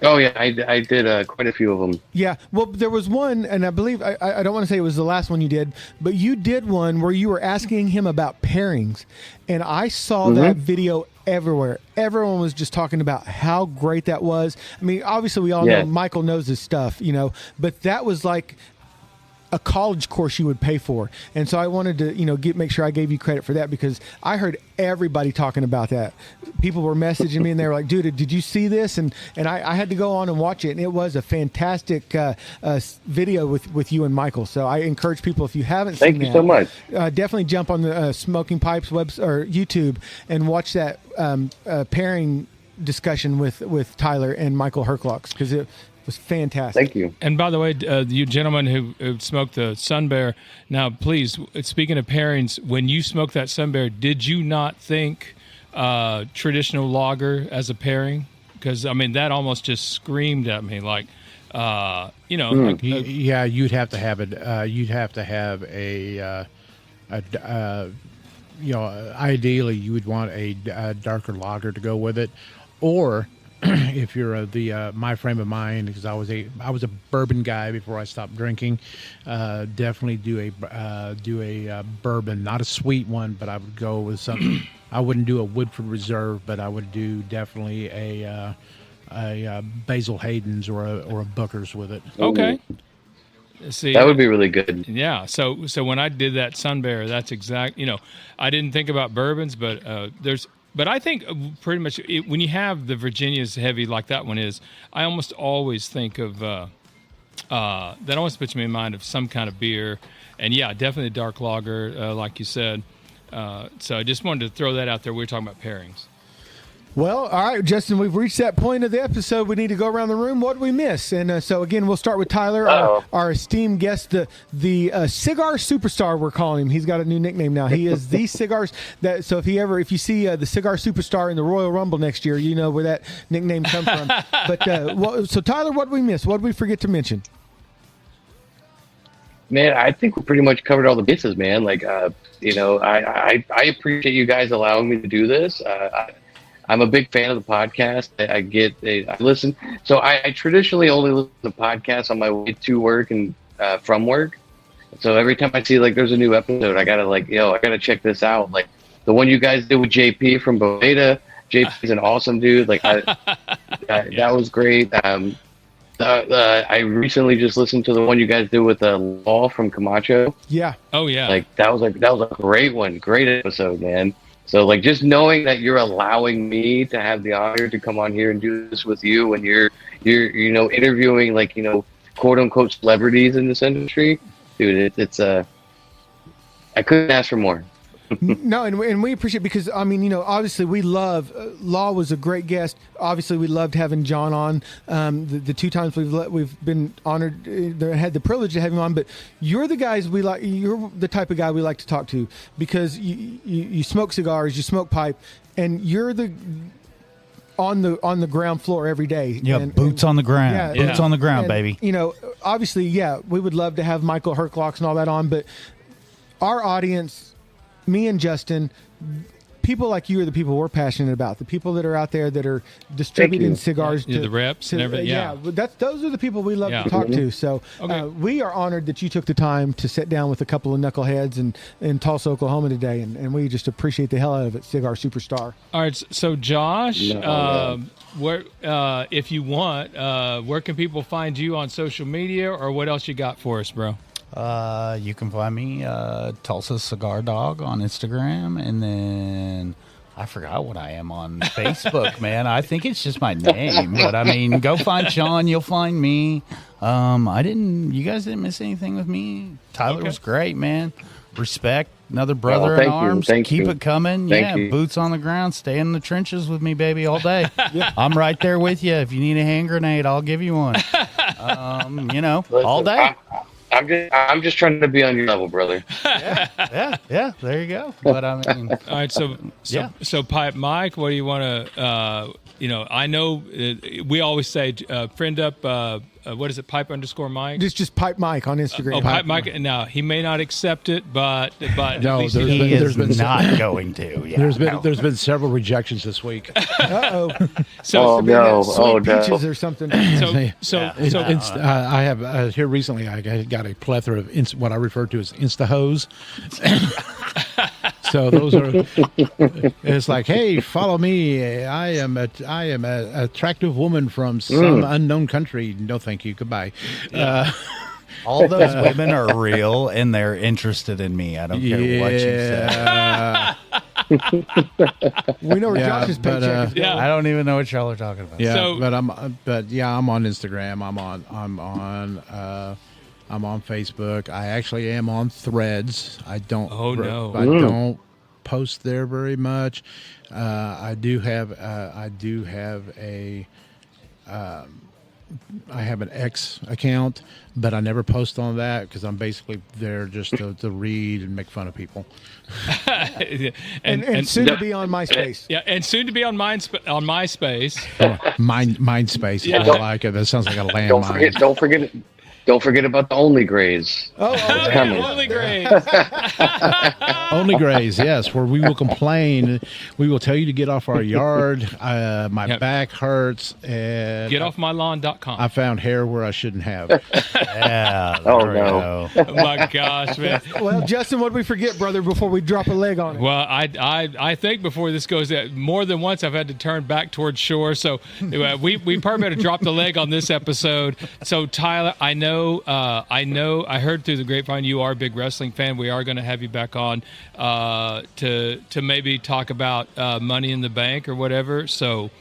Speaker 2: Oh, yeah, I did quite a few of them.
Speaker 3: Yeah, well, there was one, and I believe, I don't want to say it was the last one you did, but you did one where you were asking him about pairings, and I saw that video everywhere. Everyone was just talking about how great that was. I mean, obviously, we all know Michael knows his stuff, but that was like a college course you would pay for. And so I wanted to, make sure I gave you credit for that because I heard everybody talking about that. People were messaging me and they were like, dude, did you see this? And I had to go on and watch it. And it was a fantastic video with you and Michael. So I encourage people, if you haven't seen that.
Speaker 2: Thank you so much.
Speaker 3: Definitely jump on the Smoking Pipes or YouTube and watch that pairing discussion with Tyler and Michael Herklocks because it was fantastic.
Speaker 2: Thank you.
Speaker 4: And by the way, you gentlemen who smoked the Sun Bear, now please, speaking of pairings, when you smoked that Sun Bear, did you not think traditional lager as a pairing? Because, I mean, that almost just screamed at me like,
Speaker 5: yeah, you'd have to have it. You'd have to have ideally you would want a darker lager to go with it, or if you're the my frame of mind, because I was a bourbon guy before I stopped drinking. Definitely do a bourbon, not a sweet one, but I would go with something. I wouldn't do a Woodford Reserve, but I would do definitely a Basil Hayden's or a Booker's with it.
Speaker 4: Okay. See,
Speaker 2: that would be really good.
Speaker 4: Yeah. So when I did that Sun Bearer, that's exact. I didn't think about bourbons, but But I think pretty much when you have the Virginia's heavy like that one is, I almost always think of that. Always puts me in mind of some kind of beer, and yeah, definitely a dark lager, like you said. So I just wanted to throw that out there. We were talking about pairings.
Speaker 3: Well, all right, Justin, we've reached that point of the episode. We need to go around the room. What did we miss? And so, again, we'll start with Tyler, our esteemed guest, the Cigar Superstar, we're calling him. He's got a new nickname now. He is the Cigars. So if you see the Cigar Superstar in the Royal Rumble next year, you know where that nickname comes from. But so, Tyler, what did we miss? What did we forget to mention?
Speaker 2: Man, I think we pretty much covered all the bases, man. Like, I appreciate you guys allowing me to do this. I'm a big fan of the podcast. I listen. So I traditionally only listen to podcasts on my way to work and from work. So every time I see like there's a new episode, I gotta check this out. Like the one you guys did with JP from Boveda. JP's an awesome dude. Like that was great. I recently just listened to the one you guys did with Law from Camacho.
Speaker 3: Yeah.
Speaker 4: Oh yeah.
Speaker 2: Like that was a great one. Great episode, man. So, like, just knowing that you're allowing me to have the honor to come on here and do this with you, when you're interviewing, like, quote unquote celebrities in this industry, dude, it's I couldn't ask for more.
Speaker 3: No, and we appreciate, because obviously we love Law was a great guest. Obviously, we loved having John on. The two times we've been honored, had the privilege to have him on. But you're the guys we like. You're the type of guy we like to talk to, because you smoke cigars, you smoke pipe, and you're on the ground floor every day.
Speaker 6: Yeah, boots on the ground. Boots on the ground, baby.
Speaker 3: Obviously, we would love to have Michael Herklocks and all that on, but our audience, me and Justin, people like you are the people we're passionate about. The people that are out there that are distributing cigars.
Speaker 4: The reps and everything. Yeah.
Speaker 3: Those are the people we love to talk to. So we are honored that you took the time to sit down with a couple of knuckleheads in Tulsa, Oklahoma today. And we just appreciate the hell out of it, Cigar Superstar.
Speaker 4: All right. So Josh, where if you want, where can people find you on social media, or what else you got for us, bro?
Speaker 6: You can find me Tulsa Cigar Dog on Instagram, and then I forgot what I am on Facebook, man. I think it's just my name, but go find Sean, you'll find me. You guys didn't miss anything with me. Tyler was great, man. Respect, another brother in arms. Keep it coming.
Speaker 2: Thank you.
Speaker 6: Boots on the ground. Stay in the trenches with me, baby, all day. I'm right there with you. If you need a hand grenade, I'll give you one. All day.
Speaker 2: I'm just trying to be on your level, brother.
Speaker 6: Yeah. There you go. But
Speaker 4: all right. So Pipe Mike, what do you want to? I know we always say friend up. What is it? Pipe _ Mike.
Speaker 3: Just Pipe Mike on Instagram.
Speaker 4: Pipe Mike. Now he may not accept it, but
Speaker 5: no,
Speaker 6: there's been not going to. Yeah,
Speaker 5: there's been several rejections this week.
Speaker 3: So peaches or something.
Speaker 5: I have here recently. I got a plethora of what I refer to as Insta hoes. So those are. It's like, hey, follow me. I am an attractive woman from some unknown country. No, thank you. Goodbye. Yeah.
Speaker 6: All those women are real, and they're interested in me. I don't care what you say.
Speaker 3: We know where Josh's paycheck is going.
Speaker 6: I don't even know what y'all are talking about.
Speaker 5: Yeah, I'm on Instagram. I'm on Facebook. I actually am on Threads. I don't.
Speaker 4: I
Speaker 5: don't post there very much. I have an X account, but I never post on that because I'm basically there just to read and make fun of people.
Speaker 3: and soon to be on MySpace.
Speaker 4: Yeah, and soon to be on MySpace.
Speaker 5: Mindspace. Yeah. I like it. That sounds like a landmine.
Speaker 2: Don't forget Don't forget about the Only Grays.
Speaker 4: Only Grays.
Speaker 5: Only Grays, yes, where we will complain. We will tell you to get off our yard. My back hurts. And
Speaker 4: GetOffMyLawn.com.
Speaker 5: I found hair where I shouldn't have.
Speaker 6: Yeah.
Speaker 2: Oh, no.
Speaker 4: Oh, my gosh, man.
Speaker 3: Well, Justin, what did we forget, brother, before we drop a leg on it?
Speaker 4: Well, I think before this goes, more than once I've had to turn back towards shore. So we probably better drop the leg on this episode. So, Tyler, I heard through the grapevine you are a big wrestling fan. We are going to have you back on to maybe talk about Money in the Bank or whatever. So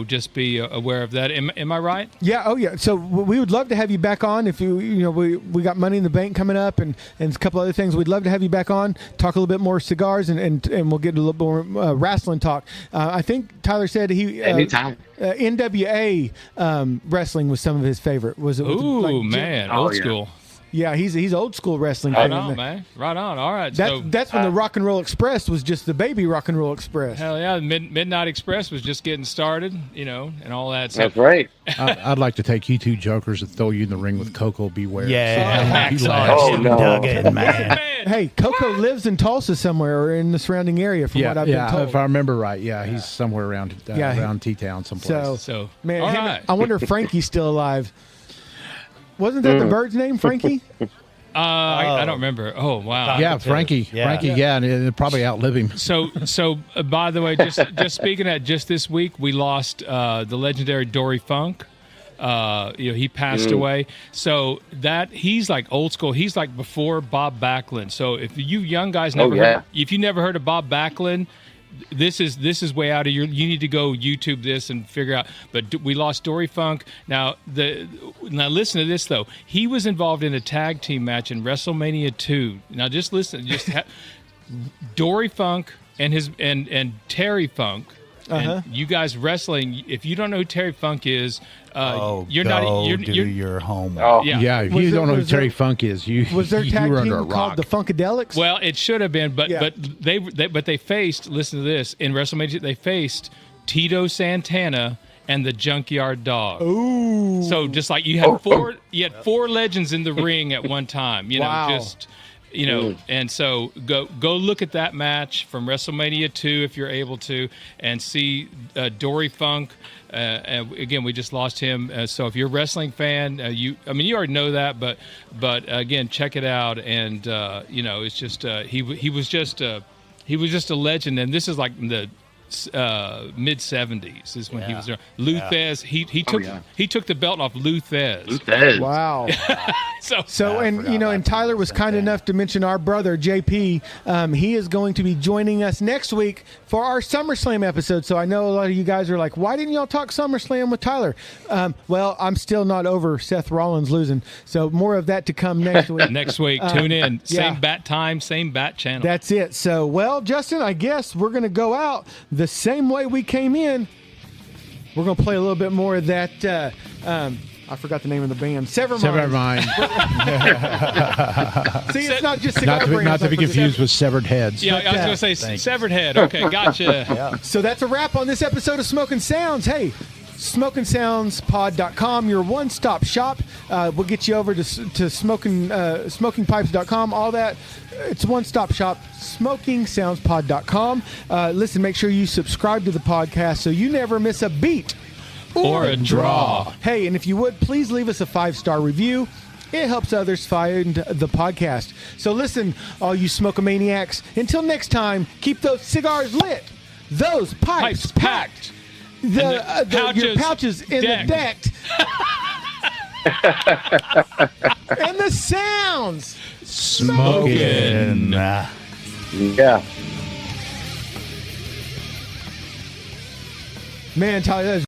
Speaker 4: just be aware of that. Am I right?
Speaker 3: Yeah. Oh, yeah. So we would love to have you back on. If we got Money in the Bank coming up and a couple other things. We'd love to have you back on, talk a little bit more cigars, and we'll get a little more wrestling talk. I think Tyler said he
Speaker 2: Anytime.
Speaker 3: NWA wrestling was some of his favorite. Was it?
Speaker 4: Ooh, man, old school.
Speaker 3: Yeah, he's old school wrestling.
Speaker 4: Right on, man. Right on. All right.
Speaker 3: That's when the Rock and Roll Express was just the baby Rock and Roll Express.
Speaker 4: Hell yeah, Midnight Express was just getting started, and all that.
Speaker 2: That's right.
Speaker 5: I'd like to take you two jokers and throw you in the ring with Coco Beware.
Speaker 6: Yeah.
Speaker 2: Oh, no.
Speaker 6: Dug it, man.
Speaker 3: Hey, Coco lives in Tulsa somewhere or in the surrounding area, from what I've been told.
Speaker 5: If I remember right, he's somewhere around T-Town someplace.
Speaker 3: So man,
Speaker 4: all right.
Speaker 3: I wonder if Frankie's still alive. Wasn't that the bird's name, Frankie?
Speaker 4: I don't remember. Oh, wow.
Speaker 5: Yeah, Frankie.
Speaker 6: Yeah.
Speaker 5: Frankie, and it'll probably outlive him.
Speaker 4: So by the way, just speaking of just this week, we lost the legendary Dory Funk. He passed away. So he's like old school. He's like before Bob Backlund. So if you young guys if you never heard of Bob Backlund, this is way out of you need to go YouTube this and figure out. But we lost Dory Funk. Now listen to this though. He was involved in a tag team match in WrestleMania 2. Now just listen. Dory Funk and Terry Funk. And you guys wrestling. If you don't know who Terry Funk is, you're
Speaker 6: do your homework.
Speaker 2: Oh.
Speaker 5: Yeah, if you don't know who Terry Funk is,
Speaker 3: was their tag
Speaker 5: you
Speaker 3: team called the Funkadelics?
Speaker 4: Well, it should have been, but they faced. Listen to this. In WrestleMania, they faced Tito Santana and the Junkyard Dog.
Speaker 3: Ooh!
Speaker 4: So just like you had four legends in the ring at one time.
Speaker 3: Wow.
Speaker 4: And so go look at that match from WrestleMania 2 if you're able to, and see Dory Funk. And again, we just lost him. So if you're a wrestling fan, you already know that, but again, check it out. And it's just he was just a legend. And this is like the mid 70s is when he was there. Lou Thez, he took the belt off Lou Thez.
Speaker 3: Wow. And Tyler was kind enough to mention our brother JP. He is going to be joining us next week for our SummerSlam episode. So I know a lot of you guys are like, why didn't y'all talk SummerSlam with Tyler? Well, I'm still not over Seth Rollins losing. So more of that to come next week.
Speaker 4: Next week, tune in. Same bat time, same bat channel.
Speaker 3: That's it. So, well, Justin, I guess we're going to go out the same way we came in. We're going to play a little bit more of that. I forgot the name of the band. Severmind. See, it's not just cigar brands.
Speaker 5: Not to be confused with Severed Heads.
Speaker 4: Yeah, I was going to say Severed Head. Okay, gotcha.
Speaker 3: So that's a wrap on this episode of Smokin Sounds. Hey, SmokinSoundsPod.com, your one-stop shop. We'll get you over to SmokingPipes.com, all that. It's a one-stop shop, SmokingSoundsPod.com. Listen, make sure you subscribe to the podcast so you never miss a beat
Speaker 4: or a draw.
Speaker 3: Hey, and if you would, please leave us a 5-star review. It helps others find the podcast. So listen, all you smokomaniacs, until next time, keep those cigars lit, those pipes packed, your pouches in the decked, and the sounds
Speaker 6: smoking.
Speaker 2: Yeah.
Speaker 3: Man, Tyler, that is